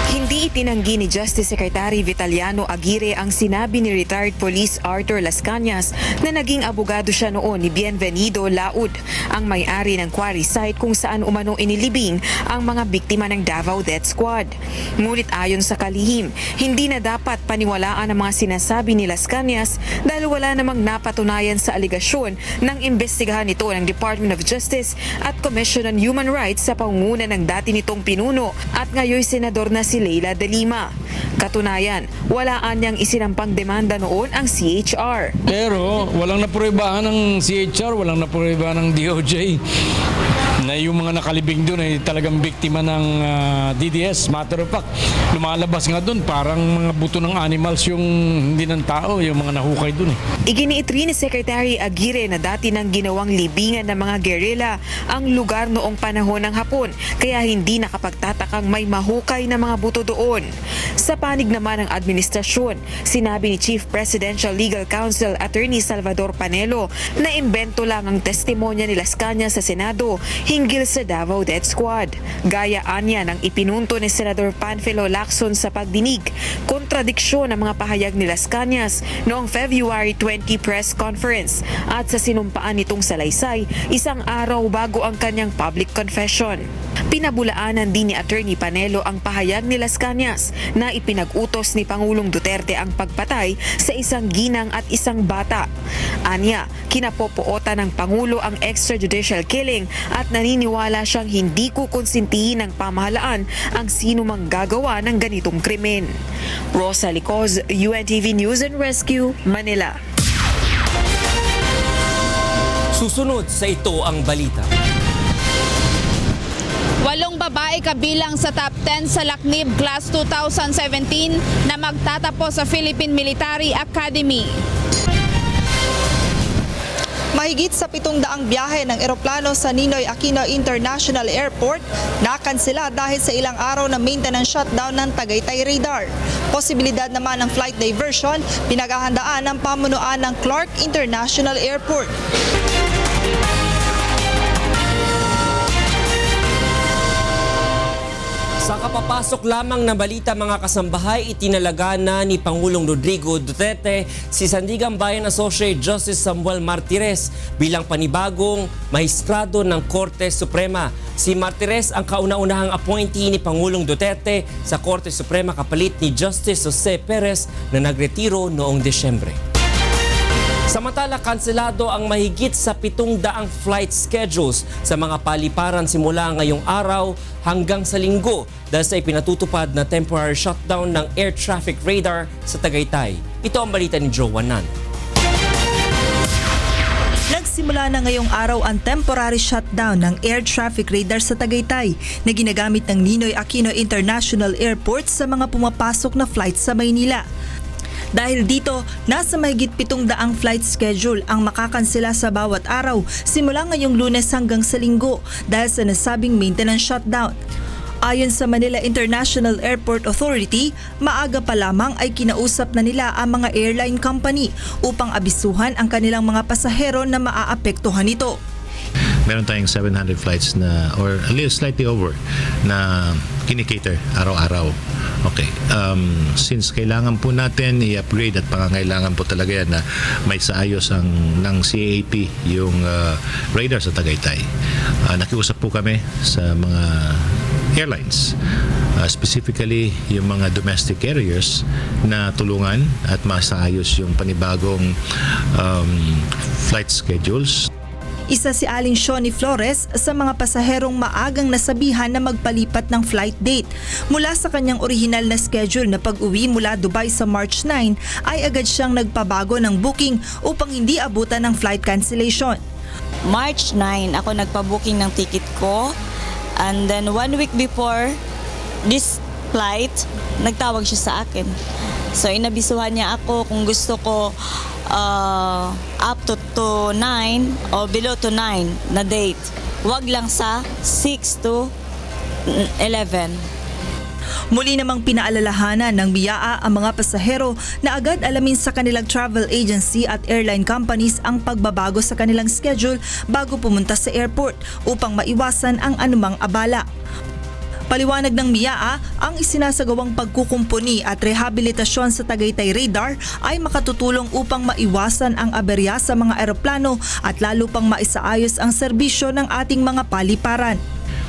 Hindi itinanggi ni Justice Secretary Vitaliano Aguirre ang sinabi ni retired police Arthur Las Cañas na naging abogado siya noon ni Bienvenido Laud, ang may-ari ng quarry site kung saan umano inilibing ang mga biktima ng Davao Death Squad. Ngunit ayon sa kalihim, hindi na dapat paniwalaan ang mga sinasabi ni Las Cañas dahil wala namang napatunayan sa aligasyon ng imbestigahan nito ng Department of Justice at Commission on Human Rights sa pangunguna ng dati nitong pinuno at ngayon senador na si Leila de Lima. Katunayan, walaan niyang isinampang demanda noon ang CHR. Pero walang napruebahan ng CHR, walang napruebahan ng DOJ na yung mga nakalibing doon ay talagang biktima ng DDS. Matter of fact, lumalabas nga doon parang mga buto ng animals yung hindi ng tao, yung mga nahukay doon. Iginiit rin ni Secretary Aguirre na dati nang ginawang libingan ng mga guerrilla ang lugar noong panahon ng Hapon, kaya hindi nakapagtatakang may mahukay na mga buto doon. Sa panig naman ng administrasyon, sinabi ni Chief Presidential Legal Counsel Attorney Salvador Panelo na imbento lang ang testimonya ni Las Cañas sa Senado hinggil sa Davao Death Squad. Gayaan niya ng ipinunto ni Senador Panfilo Lacson sa pagdinig, kontradiksyon ang mga pahayag ni Las Cañas noong February 20 press conference at sa sinumpaan nitong salaysay isang araw bago ang kanyang public confession. Pinabulaanan din ni Attorney Panelo ang pahayag ni Las Cañas na ipinag-utos ni Pangulong Duterte ang pagpatay sa isang ginang at isang bata. Anya, kinapopootan ng Pangulo ang extrajudicial killing at naniniwala siyang hindi kukonsintihin ng pamahalaan ang sino mang gagawa ng ganitong krimen. Rosalie Cos, UNTV News and Rescue, Manila. Susunod sa ito ang balita. 8 babae kabilang sa top 10 sa Laknib Class 2017 na magtatapos sa Philippine Military Academy. Mahigit sa 700 biyahe ng eroplano sa Ninoy Aquino International Airport nakansela dahil sa ilang araw na maintenance shutdown ng Tagaytay Radar. Posibilidad naman ng flight diversion pinaghahandaan ng pamunuan ng Clark International Airport. Sa kapapasok lamang na balita mga kasambahay, itinalaga na ni Pangulong Rodrigo Duterte si Sandigan Bayan Associate Justice Samuel Martires bilang panibagong mahistrado ng Korte Suprema. Si Martires ang kauna-unahang appointee ni Pangulong Duterte sa Korte Suprema kapalit ni Justice Jose Perez na nagretiro noong Desyembre. Samantala, kanselado ang mahigit sa 700 flight schedules sa mga paliparan simula ngayong araw hanggang sa Linggo dahil sa ipinatutupad na temporary shutdown ng air traffic radar sa Tagaytay. Ito ang balita ni Joe Wanan. Nagsimula na ngayong araw ang temporary shutdown ng air traffic radar sa Tagaytay na ginagamit ng Ninoy Aquino International Airport sa mga pumapasok na flight sa Maynila. Dahil dito, nasa mahigit 700 flight schedule ang makakansela sa bawat araw simula ngayong Lunes hanggang sa Linggo dahil sa nasabing maintenance shutdown. Ayon sa Manila International Airport Authority, maaga pa lamang ay kinausap na nila ang mga airline company upang abisuhan ang kanilang mga pasahero na maaapektuhan nito. Meron tayong 700 flights na or a little slightly over na kinikater araw-araw. Okay. Since kailangan po natin i-upgrade at pangangailangan po talaga yan na may saayos ng CAAP yung radar sa Tagaytay. Nakiusap po kami sa mga airlines. Specifically yung mga domestic carriers na tulungan at masaayos yung panibagong flight schedules. Isa si Aling Shoni Flores sa mga pasaherong maagang nasabihan na magpalipat ng flight date. Mula sa kanyang orihinal na schedule na pag-uwi mula Dubai sa March 9 ay agad siyang nagpabago ng booking upang hindi abutan ng flight cancellation. March 9 ako nagpa-booking ng ticket ko, and then 1 week before this flight, nagtawag siya sa akin. So inabisuhan niya ako kung gusto ko up to 9 o below to 9 na date. Wag lang sa 6 to 11. Muli namang pinaalalahanan ng BIAA ang mga pasahero na agad alamin sa kanilang travel agency at airline companies ang pagbabago sa kanilang schedule bago pumunta sa airport upang maiwasan ang anumang abala. Paliwanag ng BIAA, ang isinasagawang pagkukumpuni at rehabilitasyon sa Tagaytay Radar ay makatutulong upang maiwasan ang aberya sa mga eroplano at lalo pang maisaayos ang serbisyo ng ating mga paliparan.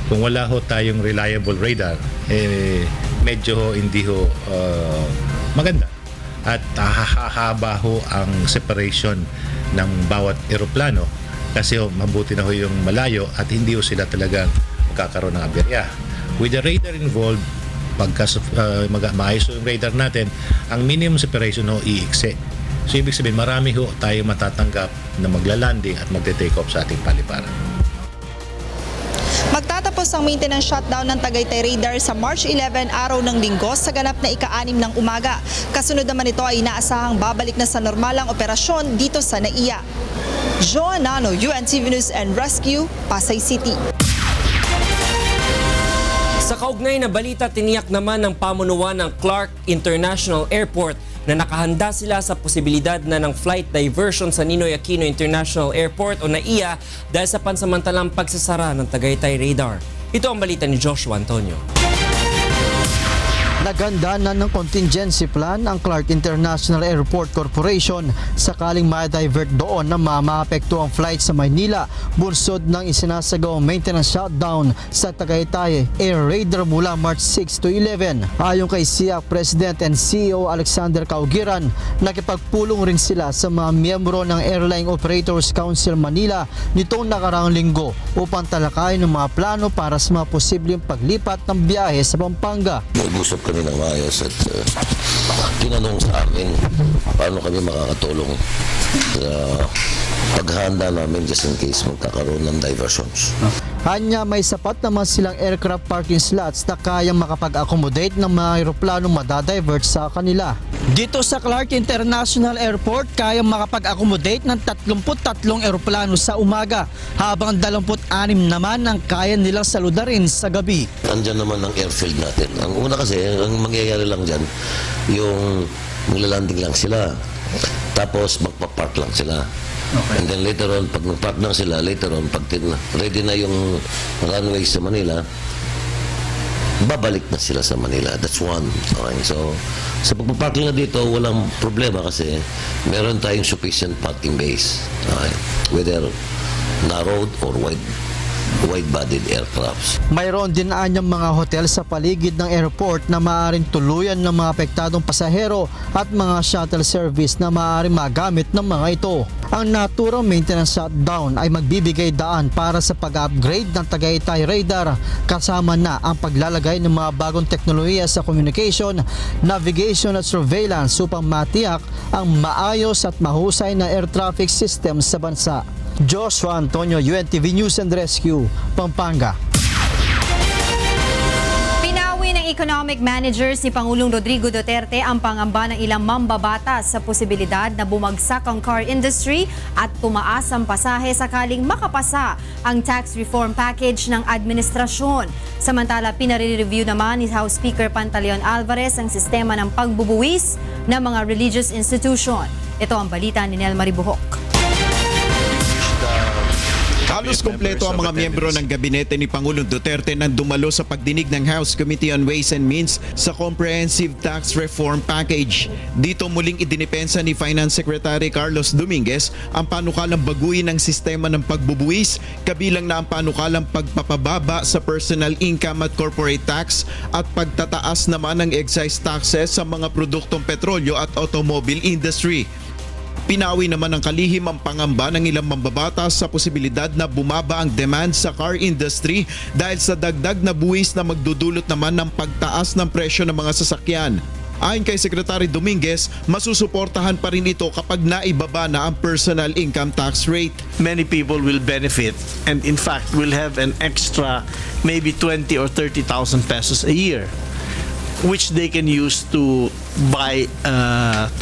Kung wala ho tayong reliable radar, medyo hindi ho maganda. At hahaba ho ang separation ng bawat eroplano kasi ho, mabuti na ho yung malayo at hindi ho sila talagang magkakaroon ng aberya. With the radar involved, pagka maayos yung radar natin, ang minimum separation ho iikse. So ibig sabihin, marami ho tayo matatanggap na maglalanding at magte-take off sa ating paliparan. Magtatapos ang maintenance shutdown ng Tagaytay Radar sa March 11, araw ng Linggo sa ganap na ika-6 ng umaga. Kasunod naman ito ay inaasahang babalik na sa normalang operasyon dito sa NAIA. Joanna Nano, UNTV News and Rescue, Pasay City. Sa kaugnay na balita, tiniyak naman ng pamunuan ng Clark International Airport na nakahanda sila sa posibilidad na ng flight diversion sa Ninoy Aquino International Airport o NAIA dahil sa pansamantalang pagsasara ng Tagaytay Radar. Ito ang balita ni Joshua Antonio. Naganda na ng contingency plan ang Clark International Airport Corporation sakaling ma-divert doon na maapekto ang flight sa Maynila bunsod ng isinasagawang maintenance shutdown sa Tagaytay Air Radar mula March 6 to 11. Ayon kay SIAC President and CEO Alexander Caugiran, nakipagpulong rin sila sa mga miyembro ng Airline Operators Council Manila nitong nakaraang linggo upang talakayin ng mga plano para sa mga posibleng paglipat ng biyahe sa Pampanga. Nag-usap kami ng maayos at tinanong sa amin paano kami makakatulong sa paghahanda namin just in case magkakaroon ng diversions. Hanya may sapat naman silang aircraft parking slots na kayang makapag-accommodate ng mga aeroplanong madadivert sa kanila. Dito sa Clark International Airport, kayang makapag-accommodate ng 33 aeroplano sa umaga, habang 26 naman ang kaya nilang saludarin sa gabi. Andyan naman ang airfield natin. Ang una kasi, ang mangyayari lang dyan, yung maglalanding lang sila. Tapos magpa-park lang sila. Okay. And then later on, pag nag-park na sila, later on, pag ready na yung runway sa Manila, babalik na sila sa Manila. That's one. Okay. So, sa pagpaparking na dito, walang problema kasi meron tayong sufficient parking base. Okay. Whether narrowed or wide-bodied aircrafts. Mayroon din anyang mga hotel sa paligid ng airport na maaaring tuluyan ng mga apektadong pasahero at mga shuttle service na maaaring magamit ng mga ito. Ang naturang maintenance shutdown ay magbibigay daan para sa pag-upgrade ng Tagaytay Radar kasama na ang paglalagay ng mga bagong teknolohiya sa communication, navigation at surveillance upang matiyak ang maayos at mahusay na air traffic system sa bansa. Joshua Antonio, UNTV News and Rescue, Pampanga. Pinawi ng economic managers ni Pangulong Rodrigo Duterte ang pangamba ng ilang mambabatas sa posibilidad na bumagsak ang car industry at tumaas ang pasahe sakaling makapasa ang tax reform package ng administrasyon. Samantala, pinare-review naman ni House Speaker Pantaleon Alvarez ang sistema ng pagbubuwis ng mga religious institution. Ito ang balita ni Nel Maribuhok. Halos kumpleto ang mga miyembro ng gabinete ni Pangulong Duterte nang dumalo sa pagdinig ng House Committee on Ways and Means sa Comprehensive Tax Reform Package. Dito muling idinipensa ni Finance Secretary Carlos Dominguez ang panukalang baguhin ang sistema ng pagbubuwis, kabilang na ang panukalang pagpapababa sa personal income at corporate tax at pagtataas naman ng excise taxes sa mga produktong petrolyo at automobile industry. Pinawi naman ng kalihim ang pangamba ng ilang mambabatas sa posibilidad na bumaba ang demand sa car industry dahil sa dagdag na buwis na magdudulot naman ng pagtaas ng presyo ng mga sasakyan. Ayon kay Secretary Dominguez, masusuportahan pa rin ito kapag naibaba na ang personal income tax rate. Many people will benefit and in fact will have an extra maybe 20 or 30,000 pesos a year, which they can use to buy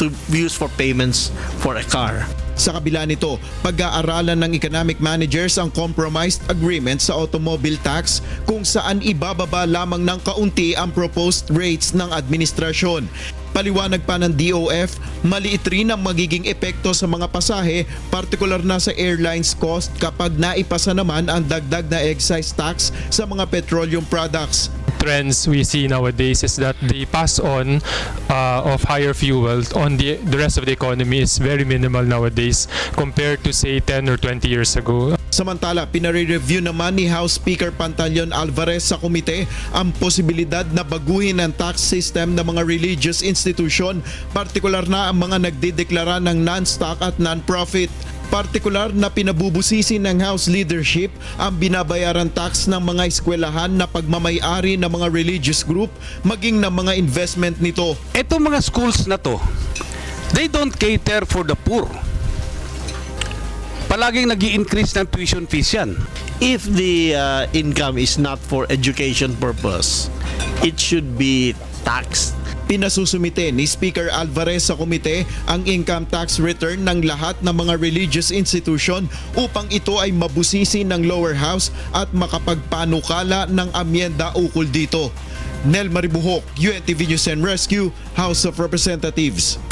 to use for payments for a car. Sa kabila nito, pag-aaralan ng economic managers ang compromised agreement sa automobile tax kung saan ibababa lamang ng kaunti ang proposed rates ng administrasyon. Paliwanag pa ng DOF, maliit rin ang magiging epekto sa mga pasahe, partikular na sa airlines cost kapag naipasa naman ang dagdag na excise tax sa mga petroleum products. Trends we see nowadays is that the pass on of higher fuel on the rest of the economy is very minimal nowadays compared to say 10 or 20 years ago. Samantala, pinare-review naman ni House Speaker Pantaleon Alvarez sa komite ang posibilidad na baguhin ang tax system ng mga religious institution, partikular na ang mga nagdideklara ng non-stock at non-profit. Partikular na pinabubusisi ng House leadership ang binabayaran tax ng mga eskwelahan na pagmamay-ari ng mga religious group maging ng mga investment nito. Ito mga schools na to, they don't cater for the poor. Palaging nag-i-increase ng tuition fees yan. If the income is not for education purpose, it should be taxed. Pinasusumite ni Speaker Alvarez sa komite ang income tax return ng lahat ng mga religious institution upang ito ay mabusisi ng lower house at makapagpanukala ng amyenda ukol dito. Nel Maribuhok, UNTV News and Rescue, House of Representatives.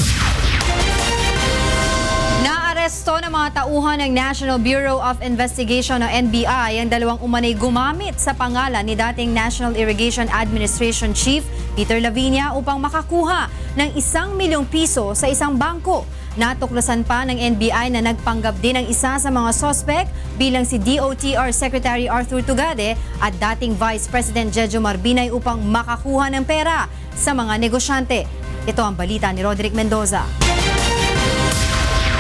Naaresto ng mga tauhan ng National Bureau of Investigation o NBI ang dalawang umanay gumamit sa pangalan ni dating National Irrigation Administration Chief Peter Lavinia upang makakuha ng 1 milyong piso sa isang bangko. Natuklasan pa ng NBI na nagpanggap din ang isa sa mga sospek bilang si DOTR Secretary Arthur Tugade at dating Vice President Jejo Marbinay upang makakuha ng pera sa mga negosyante. Ito ang balita ni Roderick Mendoza.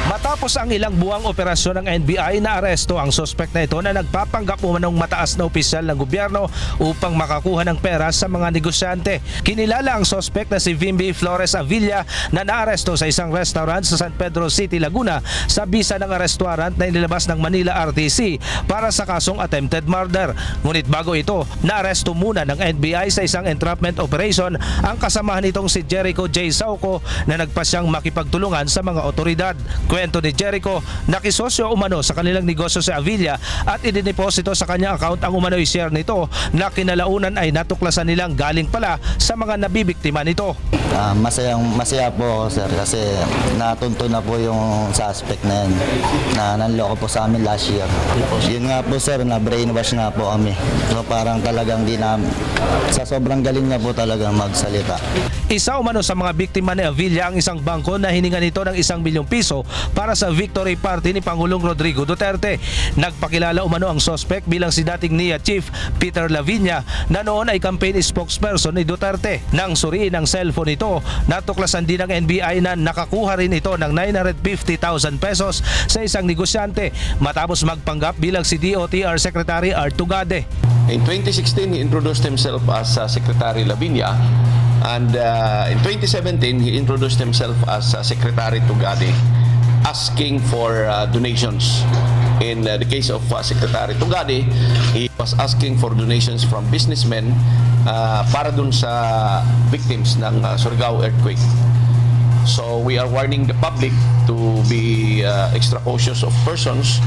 Matapos ang ilang buwang operasyon ng NBI, naaresto ang suspect na ito na nagpapanggap umanong mataas na opisyal ng gobyerno upang makakuha ng pera sa mga negosyante. Kinilala ang suspect na si Vimby Flores Avilla na naaresto sa isang restaurant sa San Pedro City, Laguna sa bisa ng restaurant na inilabas ng Manila RTC para sa kasong attempted murder. Ngunit bago ito, naaresto muna ng NBI sa isang entrapment operation ang kasamahan nitong si Jericho J. Sauco na nagpasyang makipagtulungan sa mga otoridad. Kwento ni Jericho, nakisosyo umano sa kanilang negosyo sa Avilla at idiniposito sa kanyang account ang umano'y share nito na kinalaunan ay natuklasan nilang galing pala sa mga nabibiktima nito. Masaya po ako, sir, kasi natunto na po yung suspect na yan na nanloko po sa amin last year. Yun nga po, sir, na brainwash nga po kami. So parang talagang sa sobrang galing niya po talagang magsalita. Isa umano sa mga biktima ni Avilla ang isang bangko na hininga nito ng 1 milyong piso para sa victory party ni Pangulong Rodrigo Duterte. Nagpakilala umano ang suspect bilang si dating NIA Chief Peter Lavinia na noon ay campaign spokesperson ni Duterte. Nang suriin ang cellphone nito, natuklasan din ng NBI na nakakuha rin ito ng 950,000 pesos sa isang negosyante matapos magpanggap bilang si DOTR Secretary Art Tugade. In 2016, he introduced himself as Secretary Lavinia, and in 2017, he introduced himself as Secretary Tugade, asking for donations. In the case of Secretary Tugade, he was asking for donations from businessmen para dun sa victims ng Surigao earthquake. So we are warning the public to be extra cautious of persons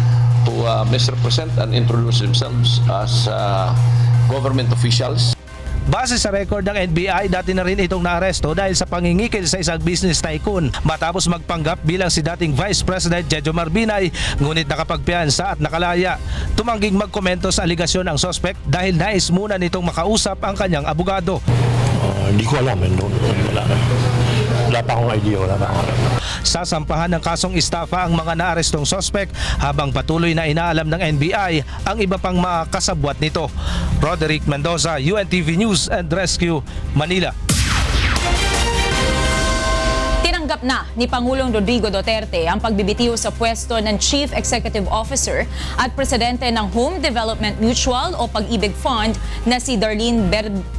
who misrepresent and introduce themselves as government officials. Base sa record ng NBI, dati na rin itong naaresto dahil sa pangingikil sa isang business tycoon matapos magpanggap bilang si dating Vice President Jejomar Binay, ngunit nakapagpiyansa at nakalaya. Tumangging magkomento sa aligasyon ang suspect dahil nais muna nitong makausap ang kanyang abogado. Hindi ko alam. Wala pa akong idea. Sasampahan ng kasong estafa ang mga naarestong suspect habang patuloy na inaalam ng NBI ang iba pang mga kasabwat nito. Roderick Mendoza, UNTV News and Rescue, Manila. Tinanggap na ni Pangulong Rodrigo Duterte ang pagbibitiw sa pwesto ng Chief Executive Officer at Presidente ng Home Development Mutual o Pag-ibig Fund na si Darlene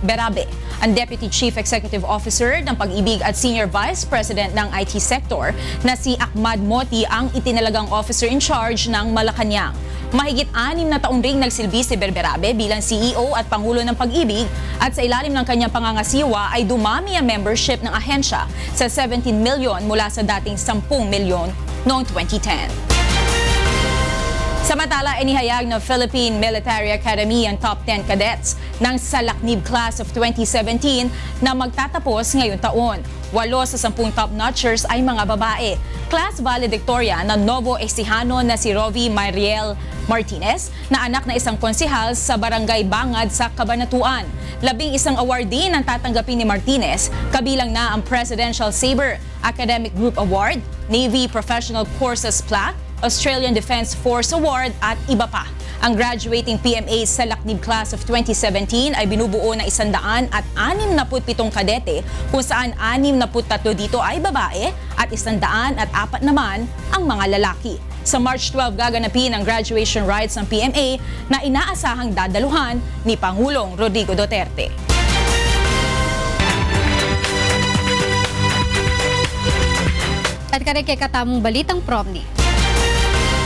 Berabe. Ang Deputy Chief Executive Officer ng Pag-ibig at Senior Vice President ng IT Sector na si Ahmad Moti ang itinalagang officer in charge ng Malacanang. Mahigit 6 na taong ring nagsilbi si Berabe bilang CEO at Pangulo ng Pag-ibig at sa ilalim ng kanyang pangangasiwa ay dumami ang membership ng ahensya sa 17 milyon mula sa dating 10 milyon noong 2010. Samantala, inihayag ng Philippine Military Academy ang top 10 cadets ng Salaknib Class of 2017 na magtatapos ngayong taon. 8 sa 10 top-notchers ay mga babae. Class valedictorian ng Novo Ecijano na si Rovi Mariel Martinez na anak na isang konsihal sa Barangay Bangad sa Cabanatuan. 11 awardee ang tatanggapin ni Martinez, kabilang na ang Presidential Sabre, Academic Group Award, Navy Professional Courses Plaque, Australian Defense Force Award at iba pa. Ang graduating PMA sa Laknib Class of 2017 ay binubuo ng 167 kadete kung saan 63 dito ay babae at 104 naman ang mga lalaki. Sa March 12 gaganapin ang graduation rites ng PMA na inaasahang dadaluhan ni Pangulong Rodrigo Duterte. At kareke katamong balitang promni.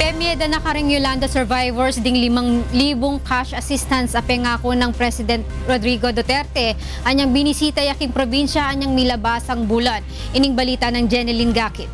Pemieda na karing Yolanda survivors ding 5,000 cash assistance apengako ng President Rodrigo Duterte. Anyang binisita yaking probinsya anyang milabasang bulan. Ining balita ng Jeneline Gakit.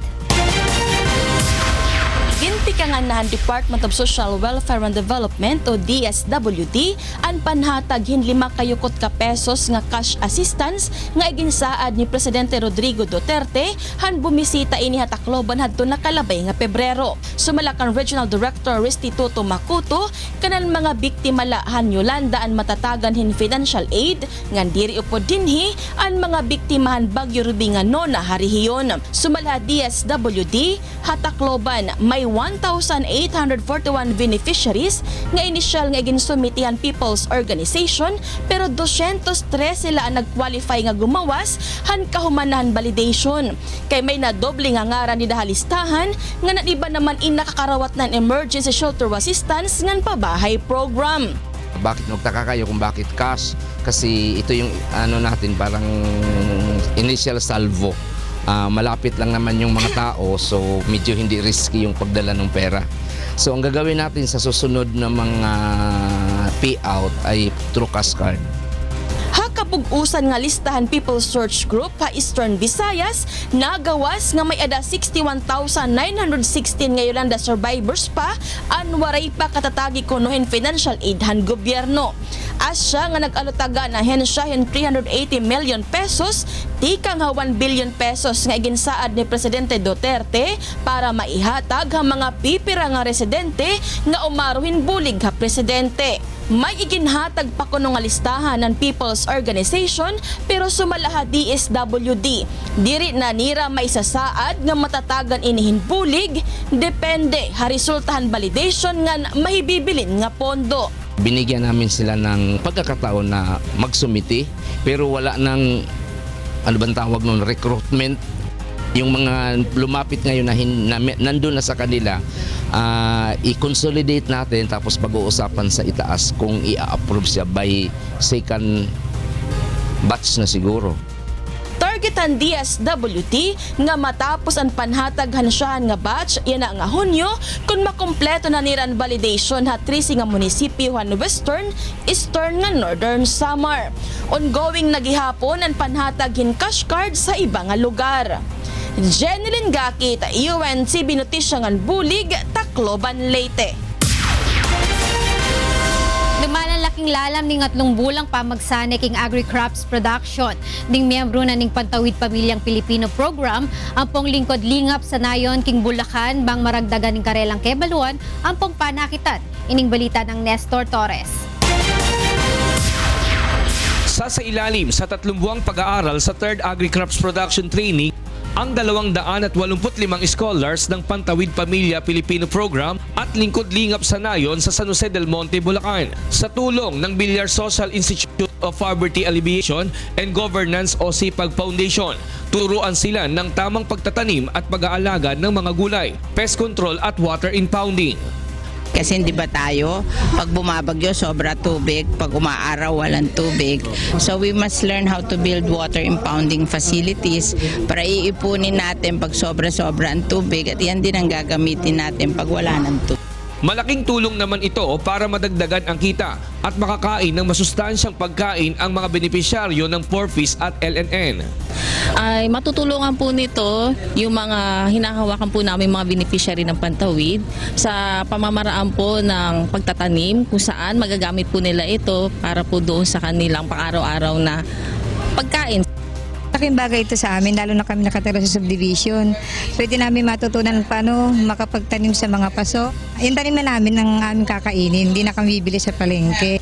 Gintikangan na ang Department of Social Welfare and Development o DSWD ang panhatag 5 kayukot ka pesos nga cash assistance nga iginsaad ni Presidente Rodrigo Duterte han bumisita ini Tacloban hadto nakalabay nga Pebrero. Sumalakang Regional Director Restituto Makuto kanang mga biktima han Yolanda ang matatagan hin financial aid ngan diri upod dinhi ang mga biktimahan Bagyo Ruby nga nona harihiyon. Sumala DSWD Tacloban may 1,841 beneficiaries nga initial nga ginsumitihan People's Organization pero 213 sila ang nag-qualify nga gumawas han kahumanahan validation. Kay may nadoble nga ngaran ni dahalistahan nga naniba naman inakakarawat ng emergency shelter assistance ngan pabahay program. Bakit nagtaka kayo kung bakit cash? Kasi ito yung natin parang initial salvo. Malapit lang naman yung mga tao so medyo hindi risky yung pagdala ng pera. So ang gagawin natin sa susunod na mga payout ay through cash card. Hakapug-usan nga listahan People's Search Group ha Eastern Visayas nagawas nga may ada 61,916 nga Yolanda survivors pa an waray pa katatagi kunohin financial aid han gobyerno. Asya nga nag-alutaga na hensyahin 380 million pesos tikang 1 billion pesos nga iginsaad ni Presidente Duterte para maihatag ang mga pipira nga residente nga umaruhin bulig ha presidente. May iginhatag pa kuno nga listahan ng People's Organization pero sumalaha DSWD. Diri na nira may sasaad nga matatagan inihin bulig depende ha resultahan validation nga mahibibilin nga pondo. Binigyan namin sila ng pagkakataon na magsumiti pero wala nang tawag nun, recruitment. Yung mga lumapit ngayon na nandun na sa kanila, i-consolidate natin tapos pag-uusapan sa itaas kung i-approve siya by second batch na siguro. Targetan DSWD nga matapos ang panhatag hansyahan nga batch yan nga Hunyo kung makompleto na niran validation ha 3 nga munisipyo han Western, Eastern nga Northern Samar. Ongoing nagihapon ang panhatag hin cash card sa iba nga lugar. Jeneline Gakit, UNTV Notisyangan Bulig, Tacloban, Leyte. Lumalanlaki king lalam ning 3 bulang pamagsane king agri-crops production. Ning miyembro na ning Pantawid Pamilyang Pilipino program, ang pong lingkod lingap sa nayon king Bulacan bang maragdagan ning karelang kebaluan ang pong panakitan. Ining balita ng Nestor Torres. Sa ilalim sa 3 buwang pag-aaral sa 3rd Agri-Crops Production Training, ang 285 scholars ng Pantawid Pamilya Pilipino Program at Lingkod Lingap sa Nayon sa San Jose del Monte, Bulacan sa tulong ng Villar Social Institute of Poverty Alleviation and Governance o SIPAG Foundation. Turuan sila ng tamang pagtatanim at pag-aalaga ng mga gulay, pest control at water impounding. Kasi hindi ba tayo, pag bumabagyo, sobra tubig, pag umaaraw, walang tubig. So we must learn how to build water impounding facilities para iipunin natin pag sobra-sobra ang tubig at yan din ang gagamitin natin pag wala ng tubig. Malaking tulong naman ito para madagdagan ang kita at makakain ng masustansyang pagkain ang mga benepisyaryo ng Porfis at LNN. Ay matutulungan po nito yung mga hinahawakan po namin mga beneficiary ng Pantawid sa pamamaraan po ng pagtatanim kung saan magagamit po nila ito para po doon sa kanilang pang-araw-araw na pagkain. Malaking bagay ito sa amin, lalo na kami nakatira sa subdivision. Pwede namin matutunan paano makapagtanim sa mga paso. Yung taniman namin ng aming kakainin, hindi na kami bibili sa palengke.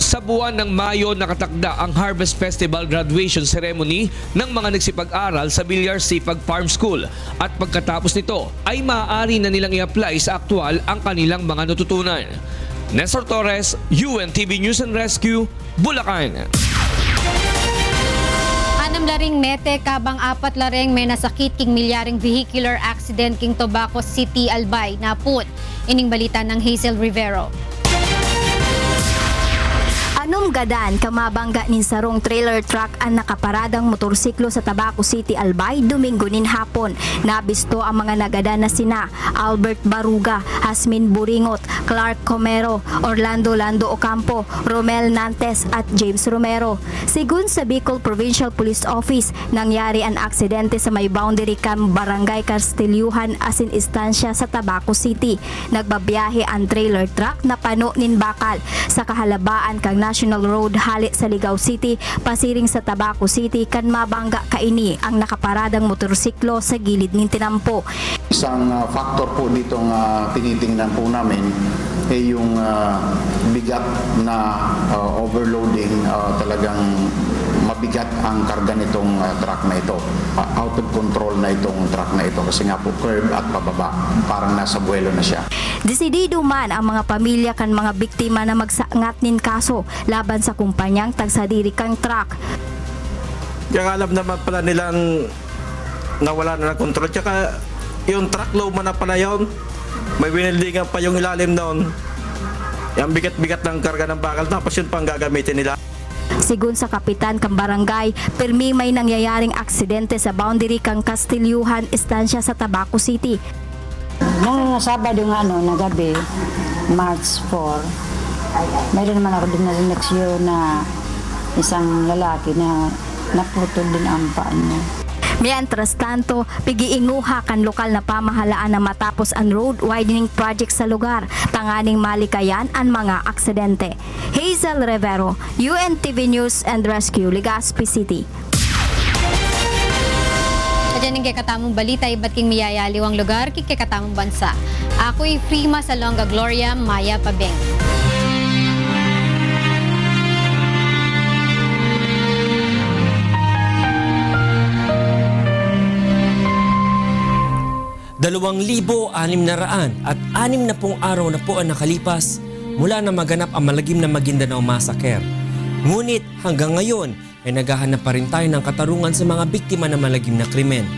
Sa buwan ng Mayo nakatakda ang Harvest Festival graduation ceremony ng mga nagsipag-aral sa Villar Sipag Farm School at pagkatapos nito ay maaari na nilang i-apply sa aktwal ang kanilang mga natutunan. Nestor Torres, UNTV News and Rescue, Bulacan. 6 laring mete kabang 4 laring may nasakit king milyaring vehicular accident king Tobaco City, Albay, naput. Ining balita ng Hazel Rivero. Anom gadan kamabangga nin sarong trailer truck ang nakaparadang motorsiklo sa Tabaco City, Albay, Domingo nin hapon. Nabisto ang mga nagadan na sina Albert Baruga, Hasmin Buringot, Clark Comero, Orlando Lando Ocampo, Romel Nantes at James Romero. Sigun sa Bicol Provincial Police Office, nangyari ang aksidente sa may boundary cam Barangay Castelluhan asin istansya sa Tabaco City. Nagbabiyahe ang trailer truck na pano nin bakal sa kahalabaan kang National Road hali sa Ligao City, pasiring sa Tabaco City kan mabangga kaini ang nakaparadang motorsiklo sa gilid ning tinampo. Isang factor po ditong tinitingnan po namin ay yung bigat na overloading, talagang mabigat ang karga nitong truck na ito. Out of control na itong truck na ito kasi nga po curve at pababa, parang nasa buwelo na siya. Desidido man ang mga pamilya kan mga biktima na magsaangat nin kaso laban sa kumpanyang tagsadiri kang truck. Kaya alam naman pala nilang nawala na ng kontrol. Tsaka yung truck low man na pala yun. May winildingan pa yung ilalim noon. Yung bigat-bigat ng karga ng bakal tapos yun pang gagamitin nila. Sigun sa kapitan kang barangay, permi may nangyayaring aksidente sa boundary kang Castelluhan, istansya sa Tabaco City. Nung Sabado nga na gabi, March 4, mayroon naman ako din na leksyon na isang lalaki na naputol din ang paan niya. Mientras tanto, pigiinguha kan lokal na pamahalaan na matapos ang road widening project sa lugar, tanganing malikayan ang mga aksidente. Hazel Rivero, UNTV News and Rescue, Legazpi City. Adyan ang kakatamong balita, iba't king miyayaliw ang lugar, kikatamong bansa. Ako'y Prima Salonga Gloria, Maya Pabeng. Dalawang 2,600 at 60 araw na po ang nakalipas mula na maganap ang malagim na Maguindanao Massacre. Ngunit hanggang ngayon ay naghahanap pa rin tayo ng katarungan sa mga biktima ng malagim na krimen.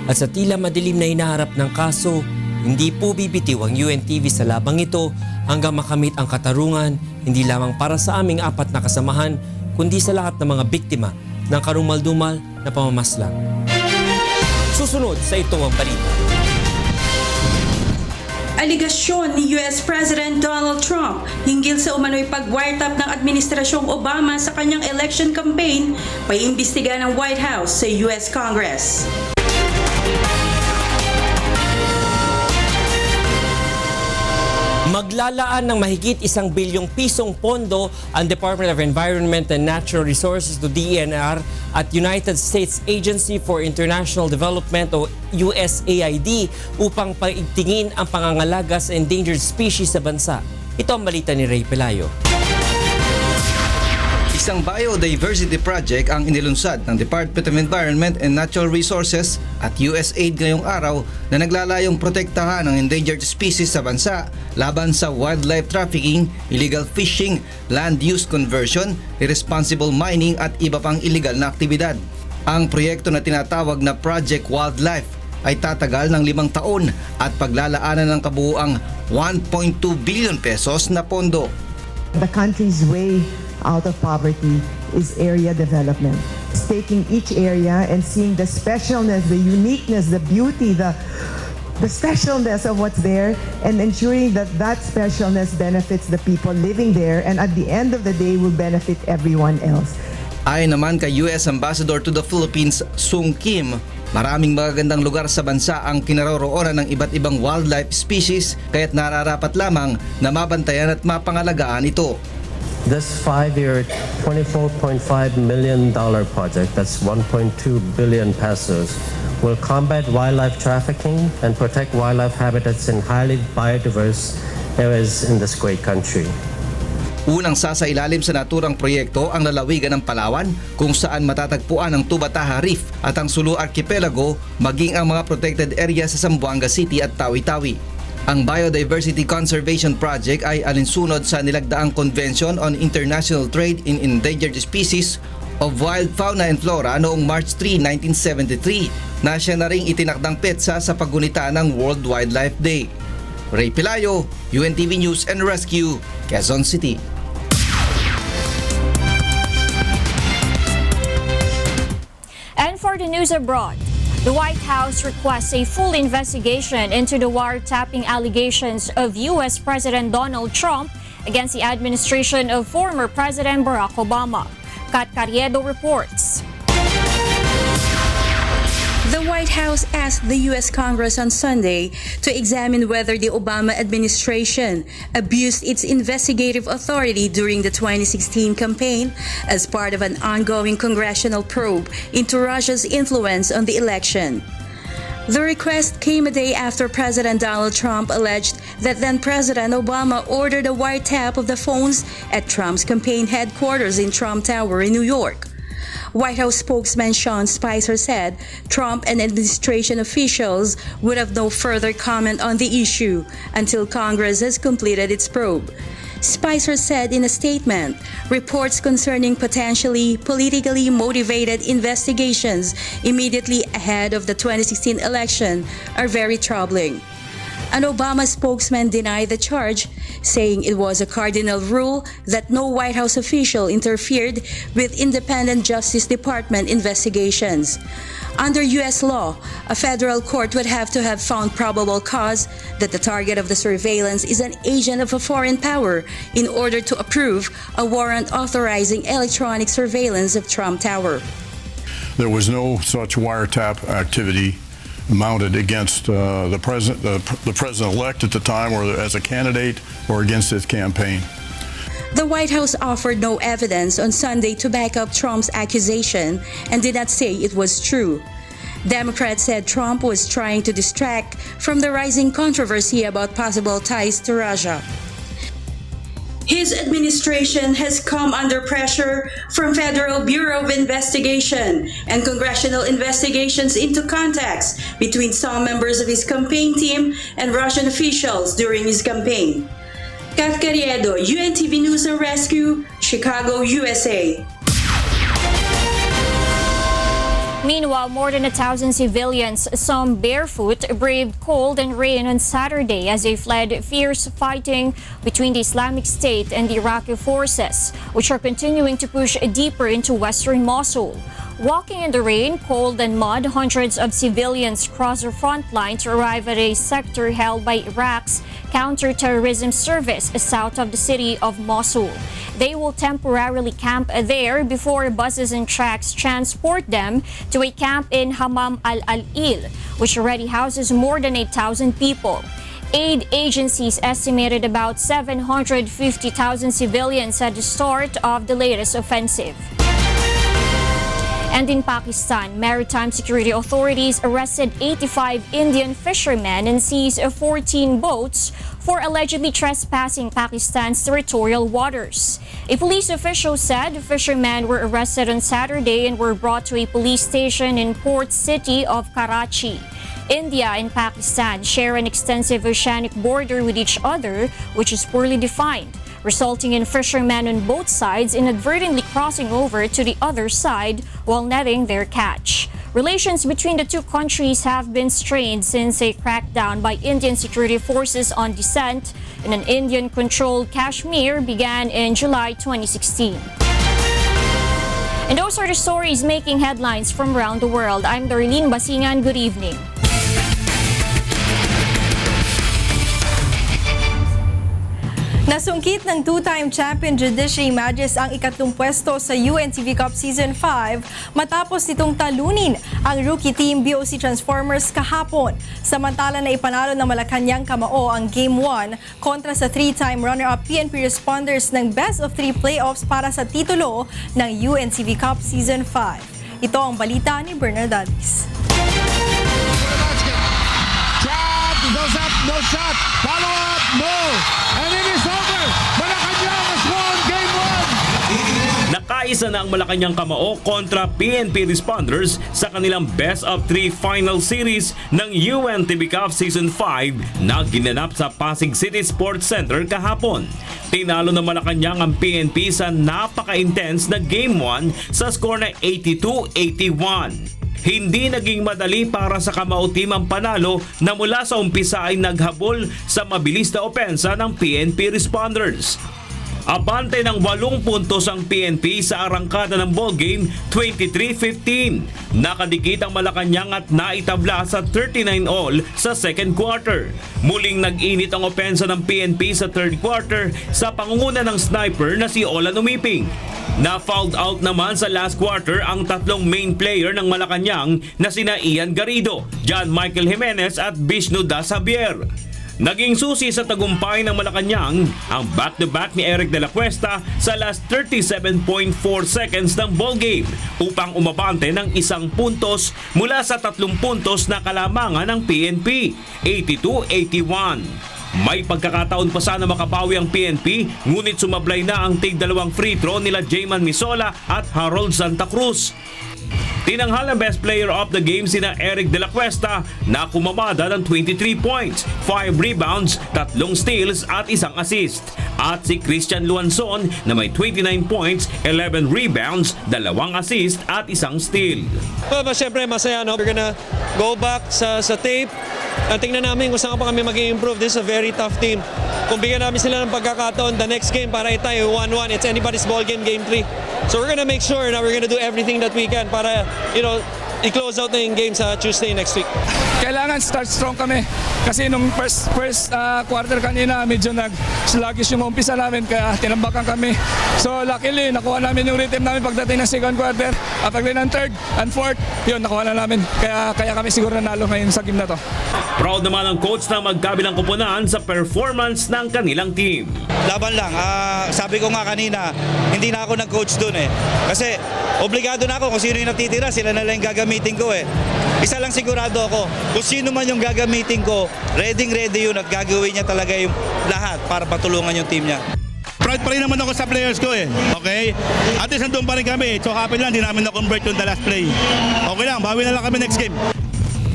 At sa tila madilim na hinaharap ng kaso, hindi po bibitiw ang UNTV sa labang ito hanggang makamit ang katarungan, hindi lamang para sa aming 4 na kasamahan, kundi sa lahat ng mga biktima ng karumal-dumal na pamamaslang. Susunod sa ito ang balita. Aligasyon ni US President Donald Trump hinggil sa umano'y pag-wiretap ng Administrasyong Obama sa kanyang election campaign, paiimbestiga ng White House sa US Congress. Maglalaan ng mahigit 1 bilyong pisong pondo ang Department of Environment and Natural Resources to DENR at United States Agency for International Development o USAID upang paigtingin ang pangangalaga sa endangered species sa bansa. Ito ang balita ni Ray Pelayo. Isang biodiversity project ang inilunsad ng Department of Environment and Natural Resources at USAID ngayong araw na naglalayong protektahan ang endangered species sa bansa laban sa wildlife trafficking, illegal fishing, land use conversion, irresponsible mining at iba pang illegal na aktibidad. Ang proyekto na tinatawag na Project Wildlife ay tatagal ng 5 taon at paglalaanan ng kabuuang 1.2 billion pesos na pondo. The country's way out of poverty is area development. It's taking each area and seeing the specialness, the uniqueness, the beauty, the specialness of what's there and ensuring that that specialness benefits the people living there and at the end of the day will benefit everyone else. Ayon naman kay US Ambassador to the Philippines, Sung Kim, maraming magagandang lugar sa bansa ang kinaroroonan ng iba't ibang wildlife species kaya't nararapat lamang na mabantayan at mapangalagaan ito. This 5-year, $24.5 million project, that's 1.2 billion pesos, will combat wildlife trafficking and protect wildlife habitats in highly biodiverse areas in this great country. Unang sasailalim sa naturang proyekto ang lalawigan ng Palawan kung saan matatagpuan ang Tubataha Reef at ang Sulu Archipelago maging ang mga protected area sa Zamboanga City at Tawi-Tawi. Ang Biodiversity Conservation Project ay alinsunod sa nilagdaang Convention on International Trade in Endangered Species of Wild Fauna and Flora noong March 3, 1973 na siya na ring itinakdang petsa sa paggunita ng World Wildlife Day. Ray Pelayo, UNTV News and Rescue, Quezon City. And for the news abroad, the White House requests a full investigation into the wiretapping allegations of U.S. President Donald Trump against the administration of former President Barack Obama. Kat Carriedo reports. The White House asked the U.S. Congress on Sunday to examine whether the Obama administration abused its investigative authority during the 2016 campaign as part of an ongoing congressional probe into Russia's influence on the election. The request came a day after President Donald Trump alleged that then-President Obama ordered a wiretap of the phones at Trump's campaign headquarters in Trump Tower in New York. White House spokesman Sean Spicer said Trump and administration officials would have no further comment on the issue until Congress has completed its probe. Spicer said in a statement, reports concerning potentially politically motivated investigations immediately ahead of the 2016 election are very troubling. An Obama spokesman denied the charge, saying it was a cardinal rule that no White House official interfered with independent Justice Department investigations. Under U.S. law, a federal court would have to have found probable cause that the target of the surveillance is an agent of a foreign power in order to approve a warrant authorizing electronic surveillance of Trump Tower. There was no such wiretap activity mounted against the president-elect at the time, or as a candidate, or against his campaign. The White House offered no evidence on Sunday to back up Trump's accusation and did not say it was true. Democrats said Trump was trying to distract from the rising controversy about possible ties to Russia. His administration has come under pressure from Federal Bureau of Investigation and congressional investigations into contacts between some members of his campaign team and Russian officials during his campaign. Kat Carriedo, UNTV News and Rescue, Chicago, USA. Meanwhile, more than 1,000 civilians, some barefoot, braved cold and rain on Saturday as they fled fierce fighting between the Islamic State and the Iraqi forces, which are continuing to push deeper into western Mosul. Walking in the rain, cold and mud, hundreds of civilians crossed the front line to arrive at a sector held by Iraq's counter-terrorism service south of the city of Mosul. They will temporarily camp there before buses and trucks transport them to a camp in Hammam al-Alil, which already houses more than 8,000 people. Aid agencies estimated about 750,000 civilians at the start of the latest offensive. And in Pakistan, maritime security authorities arrested 85 Indian fishermen and seized 14 boats for allegedly trespassing Pakistan's territorial waters. A police official said fishermen were arrested on Saturday and were brought to a police station in port city of Karachi. India and Pakistan share an extensive oceanic border with each other, which is poorly defined, resulting in fishermen on both sides inadvertently crossing over to the other side while netting their catch. Relations between the two countries have been strained since a crackdown by Indian security forces on dissent in an Indian-controlled Kashmir began in July 2016. And those are the stories making headlines from around the world. I'm Darlene Basingan. Good evening. Nasungkit ng two-time champion Judiciary Magis ang ikatlong pwesto sa UNTV Cup Season 5 matapos nitong talunin ang rookie team BOC Transformers kahapon. Samantala na ipanalo ng Malacanang Kamao ang Game 1 kontra sa three-time runner-up PNP Responders ng Best of 3 playoffs para sa titulo ng UNTV Cup Season 5. Ito ang balita ni Bernardadis. Goes up, no shot, follow up, no, and it is over. Malacanang has won Game 1. Nakaisa na ang Malacanang Kamao kontra PNP Responders sa kanilang Best of 3 Final Series ng UNTV Cup Season 5 na ginanap sa Pasig City Sports Center kahapon. Tinalo ng Malacanang ang PNP sa napaka-intense na Game 1 sa score na 82-81. Hindi naging madali para sa Kamao team ang panalo na mula sa umpisa ay naghabol sa mabilis na opensa ng PNP Responders. Abante ng 8 puntos ang PNP sa arangkada ng ballgame 23-15. Nakadikit ang Malacanang at naitabla sa 39-all sa second quarter. Muling nag-init ang opensa ng PNP sa third quarter sa pangunguna ng sniper na si Olan Umiping. Na-fouled out naman sa last quarter ang tatlong main player ng Malacanang na sina Ian Garrido, John Michael Jimenez at Vishnu Das Javier. Naging susi sa tagumpay ng Malacanang ang back-to-back ni Eric De La Cuesta sa last 37.4 seconds ng ballgame upang umabante ng 1 puntos mula sa 3 puntos na kalamangan ng PNP, 82-81. May pagkakataon pa sana makabawi ang PNP, ngunit sumablay na ang tig-2 free throw nila Jayman Misola at Harold Santa Cruz. Tinanghal ang best player of the game sina Eric De La Cuesta na kumamada ng 23 points, 5 rebounds, 3 steals at 1 assist. At si Christian Luanzon na may 29 points, 11 rebounds, 2 assist at 1 steal. Siyempre masaya, no? We're gonna go back sa tape. Tingnan namin kung saan pa kami mag-improve. This is a very tough team. Kung bigyan namin sila ng pagkakataon, the next game para itayo 1-1, it's anybody's ball game, game 3. So we're gonna make sure na we're gonna do everything that we can para, i-close out na yung game sa Tuesday next week. Kailangan start strong kami kasi nung first quarter kanina medyo sluggish yung umpisa namin kaya tinambakan kami. So luckily nakuha namin yung rhythm namin pagdating ng second quarter at pagdating ng third and fourth, yun nakuha na namin. Kaya kami siguro nanalo ngayon sa game na to. Proud naman ang coach na magkabilang kupunan sa performance ng kanilang team. Laban lang. Sabi ko nga kanina, hindi na ako nag-coach dun eh. Kasi obligado na ako kung sino yung natitira, sila na lang yung gagamitin ko eh. Isa lang sigurado ako, kung sino man yung gagamitin ko, ready yun at gagawin niya talaga yung lahat para patulungan yung team niya. Proud pa rin naman ako sa players ko eh. Okay? At least nandun pa rin kami. So happy lang, di namin na-convert yung the last play. Okay lang, bawi na lang kami next game.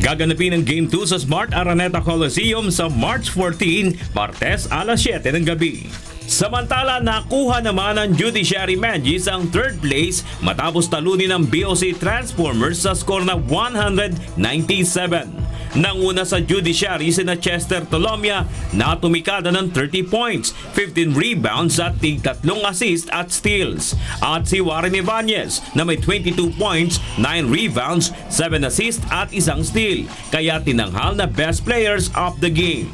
Gaganapin ang Game 2 sa Smart Araneta Coliseum sa March 14, Martes alas 7 ng gabi. Samantala, nakuha naman ng Judiciary Magis ang third place matapos talunin ng BOC Transformers sa score na 197. Nanguna sa Judiciary sina Chester Tolomia na tumikada ng 30 points, 15 rebounds at 3 assist at steals. At si Warren Ibanez na may 22 points, 9 rebounds, 7 assist at 1 steal. Kaya tinanghal na best players of the game.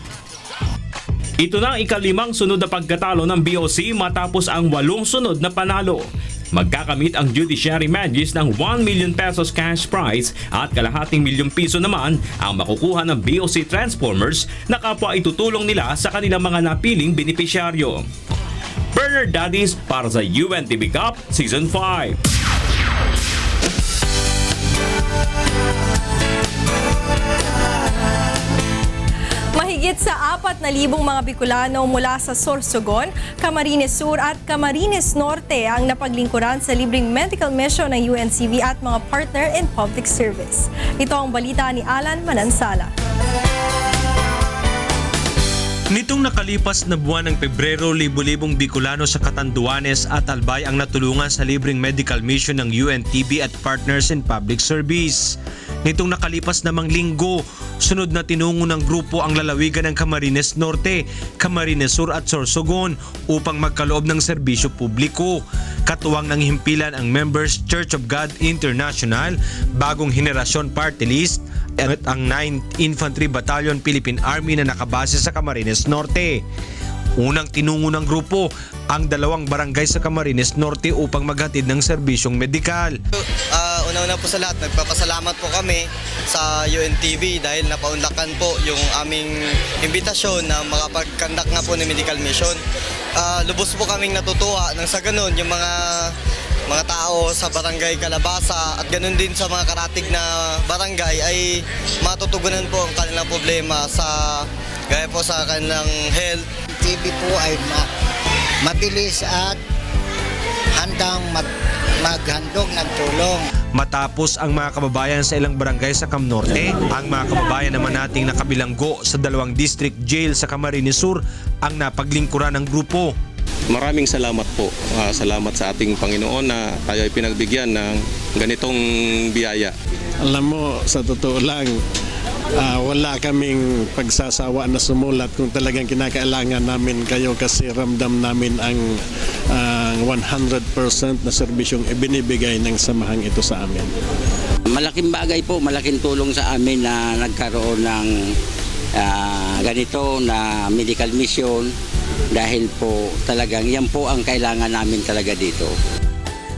Ito na ang ika-5 sunod na pagkatalo ng BOC matapos ang 8 sunod na panalo. Magkakamit ang Judiciary Magies ng 1 million pesos cash prize at kalahating milyong piso naman ang makukuha ng BOC Transformers na kapwa itutulong nila sa kanilang mga napiling benepisyaryo. Bernard Daddies para sa UNTV Cup Season 5. Mahigit sa 4,000 mga Bicolano mula sa Sorsogon, Camarines Sur at Camarines Norte ang napaglingkuran sa libreng medical mission ng UNCV at mga partner in public service. Ito ang balita ni Alan Manansala. Nitong nakalipas na buwan ng Pebrero, libo-libong Bicolano sa Catanduanes at Albay ang natulungan sa libreng medical mission ng UNTV at Partners in Public Service. Nitong nakalipas namang linggo, sunod na tinungo ng grupo ang lalawigan ng Camarines Norte, Camarines Sur at Sorsogon upang magkaloob ng serbisyo publiko. Katuwang ng himpilan ang Members Church of God International, Bagong Henerasyon Party List, at ang 9th Infantry Battalion Philippine Army na nakabase sa Camarines Norte. Unang tinungo ng grupo ang 2 barangay sa Camarines Norte upang maghatid ng serbisyong medikal. Una-una po sa lahat, nagpapasalamat po kami sa UNTV dahil napaunlakan po yung aming imbitasyon na makapag-conduct nga po ng medical mission. Lubos po kaming natutuwa nang sa ganun yung mga tao sa barangay Calabasa at ganun din sa mga karatig na barangay ay matutugunan po ang kanilang problema sa gaya po sa kanilang health. TV po ay mabilis at handang maghandog ng tulong. Matapos ang mga kababayan sa ilang barangay sa Cam Norte, ang mga kababayan naman nating nakabilanggo sa 2 district jail sa Camarines Sur ang napaglingkuran ng grupo. Maraming salamat po. Salamat sa ating Panginoon na tayo ay pinagbigyan ng ganitong biyaya. Alam mo, sa totoo lang, wala kaming pagsasawa na sumulat kung talagang kinakailangan namin kayo kasi ramdam namin ang 100% na serbisyong ibinibigay ng samahang ito sa amin. Malaking bagay po, malaking tulong sa amin na nagkaroon ng ganito na medical mission dahil po talagang yan po ang kailangan namin talaga dito.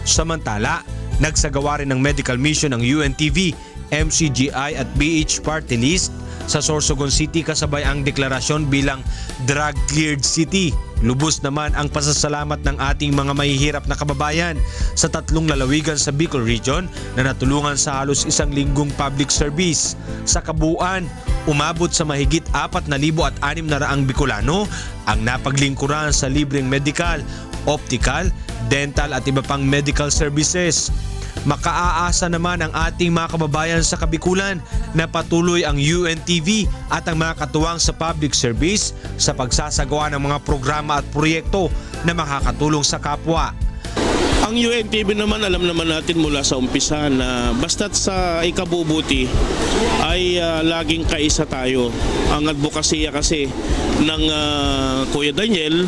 Samantala, nagsagawa rin ng medical mission ng UNTV, MCGI at BH Party List sa Sorsogon City kasabay ang deklarasyon bilang drug-cleared city. Lubos naman ang pasasalamat ng ating mga mahihirap na kababayan sa 3 lalawigan sa Bicol Region na natulungan sa halos 1 linggong public service. Sa kabuuan, umabot sa mahigit 4,600 Bicolano ang napaglingkuran sa libreng medical, optical, dental at iba pang medical services. Makaaasa naman ang ating mga kababayan sa Kabikulan na patuloy ang UNTV at ang mga katuwang sa public service sa pagsasagawa ng mga programa at proyekto na makakatulong sa kapwa. Ang UNTV naman, alam naman natin mula sa umpisa na basta't sa ikabubuti ay laging kaisa tayo. Ang advokasya kasi ng Kuya Daniel,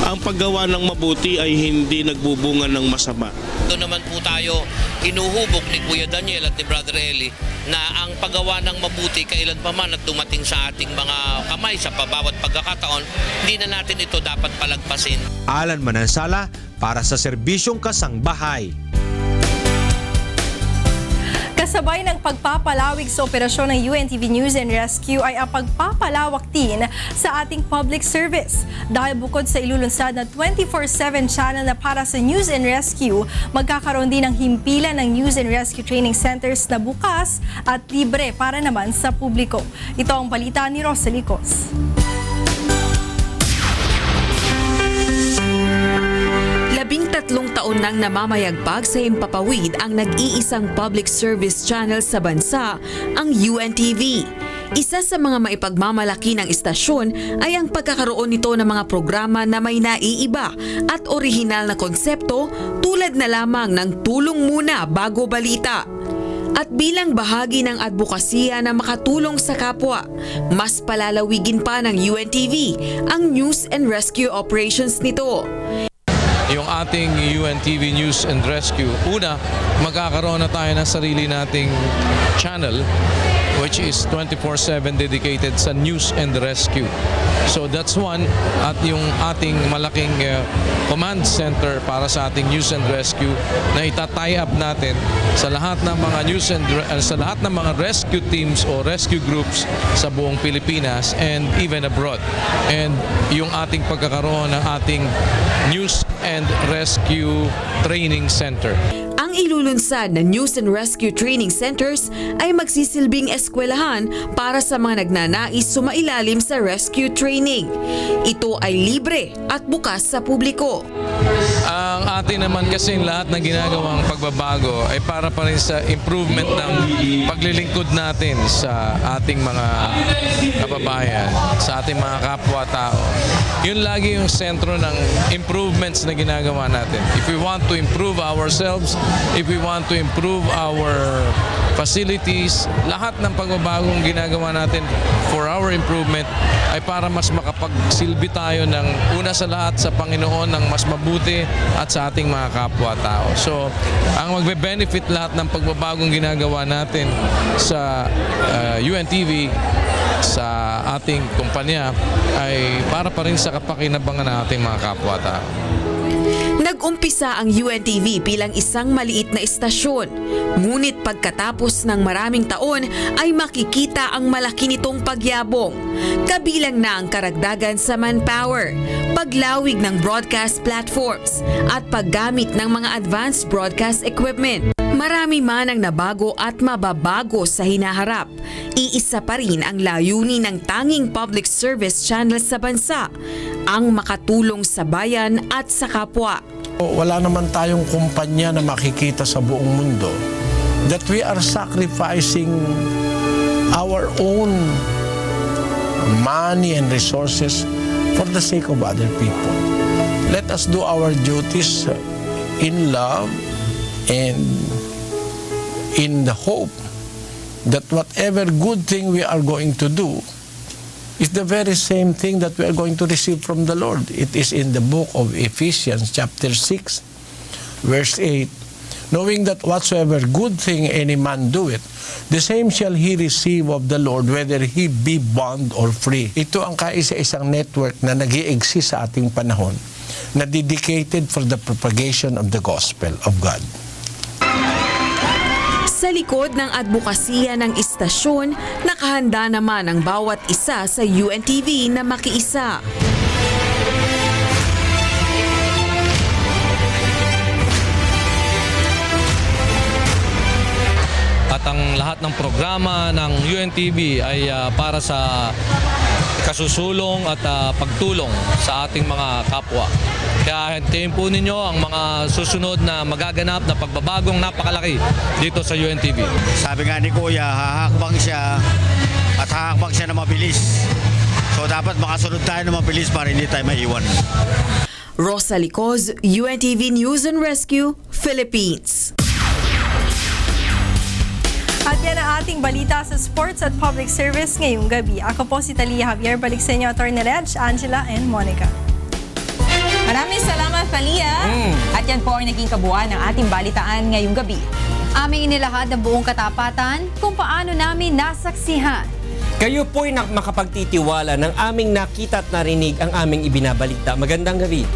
ang paggawa ng mabuti ay hindi nagbubunga ng masama. Doon naman po tayo inuhubog ni Kuya Daniel at ni Brother Eli na ang paggawa ng mabuti kailan pa man at dumating sa ating mga kamay sa bawat pagkakataon, hindi na natin ito dapat palagpasin. Alan Manansala para sa Serbisyong Kasangbahay. Kasabay ng pagpapalawig sa operasyon ng UNTV News and Rescue ay ang pagpapalawak din sa ating public service. Dahil bukod sa ilulunsad na 24/7 channel na para sa News and Rescue, magkakaroon din ng himpilan ng News and Rescue Training Centers na bukas at libre para naman sa publiko. Ito ang balita ni Rosalicos. 13 taon nang namamayagpag sa himpapawid ang nag-iisang public service channel sa bansa, ang UNTV. Isa sa mga maipagmamalaki ng istasyon ay ang pagkakaroon nito ng mga programa na may naiiba at orihinal na konsepto tulad na lamang ng tulong muna bago balita. At bilang bahagi ng advokasya na makatulong sa kapwa, mas palalawigin pa ng UNTV ang news and rescue operations nito. Yung ating UNTV News and Rescue, una, magkakaroon na tayo ng sarili nating channel which is 24/7 dedicated sa news and rescue. So that's one, at yung ating malaking command center para sa ating news and rescue na ita-tie up natin sa lahat ng mga sa lahat ng mga rescue teams o rescue groups sa buong Pilipinas and even abroad. And yung ating pagkakaroon ng ating news and rescue training center. Ang ilulunsad na News and Rescue Training Centers ay magsisilbing eskwelahan para sa mga nagnanais sumailalim sa rescue training. Ito ay libre at bukas sa publiko. Ang atin naman kasing lahat ng ginagawang pagbabago ay para pa rin sa improvement ng paglilingkod natin sa ating mga kababayan, sa ating mga kapwa-tao. Yun lagi yung sentro ng improvements na ginagawa natin. If we want to improve ourselves, if we want to improve our facilities, lahat ng pagbabagong ginagawa natin for our improvement ay para mas makapagsilbi tayo ng una sa lahat sa Panginoon ng mas mabuti at sa ating mga kapwa-tao. So, ang magbe-benefit lahat ng pagbabagong ginagawa natin sa UNTV, sa ating kumpanya, ay para pa rin sa kapakinabangan ng ating mga kapwa-tao. Nag-umpisa ang UNTV bilang isang maliit na istasyon. Ngunit pagkatapos ng maraming taon ay makikita ang malaki nitong pagyabong. Kabilang na ang karagdagan sa manpower, paglawig ng broadcast platforms, at paggamit ng mga advanced broadcast equipment. Marami man ang nabago at mababago sa hinaharap. Iisa pa rin ang layunin ng tanging public service channel sa bansa, ang makatulong sa bayan at sa kapwa. Wala naman tayong kumpanya na makikita sa buong mundo that we are sacrificing our own money and resources for the sake of other people. Let us do our duties in love and in the hope that whatever good thing we are going to do is the very same thing that we are going to receive from the Lord. It is in the book of Ephesians chapter 6, verse 8. Knowing that whatsoever good thing any man doeth, the same shall he receive of the Lord, whether he be bond or free. Ito ang kaisa-isang network na nag-i-exist sa ating panahon, na dedicated for the propagation of the gospel of God. Sa likod ng advokasya ng istasyon, nakahanda naman ang bawat isa sa UNTV na makiisa. At ang lahat ng programa ng UNTV ay para sa kasusulong at pagtulong sa ating mga kapwa. Kaya hintayin po ninyo ang mga susunod na magaganap na pagbabagong napakalaki dito sa UNTV. Sabi nga ni Kuya, hahakbang siya at hahakbang siya na mabilis. So dapat makasunod tayo na mabilis para hindi tayo maiwan. Rosa Licoz, UNTV News and Rescue, Philippines. At yan ang ating balita sa sports at public service ngayong gabi. Ako po si Talia Javier. Balik sa inyo, Atty. Reg, Angela, and Monica. Maraming salamat, Talia. At yan po ay naging kabuuan ng ating balitaan ngayong gabi. Aming inilahad ng buong katapatan kung paano namin nasaksihan. Kayo po'y makapagtitiwala ng aming nakita at narinig ang aming ibinabalita. Magandang gabi.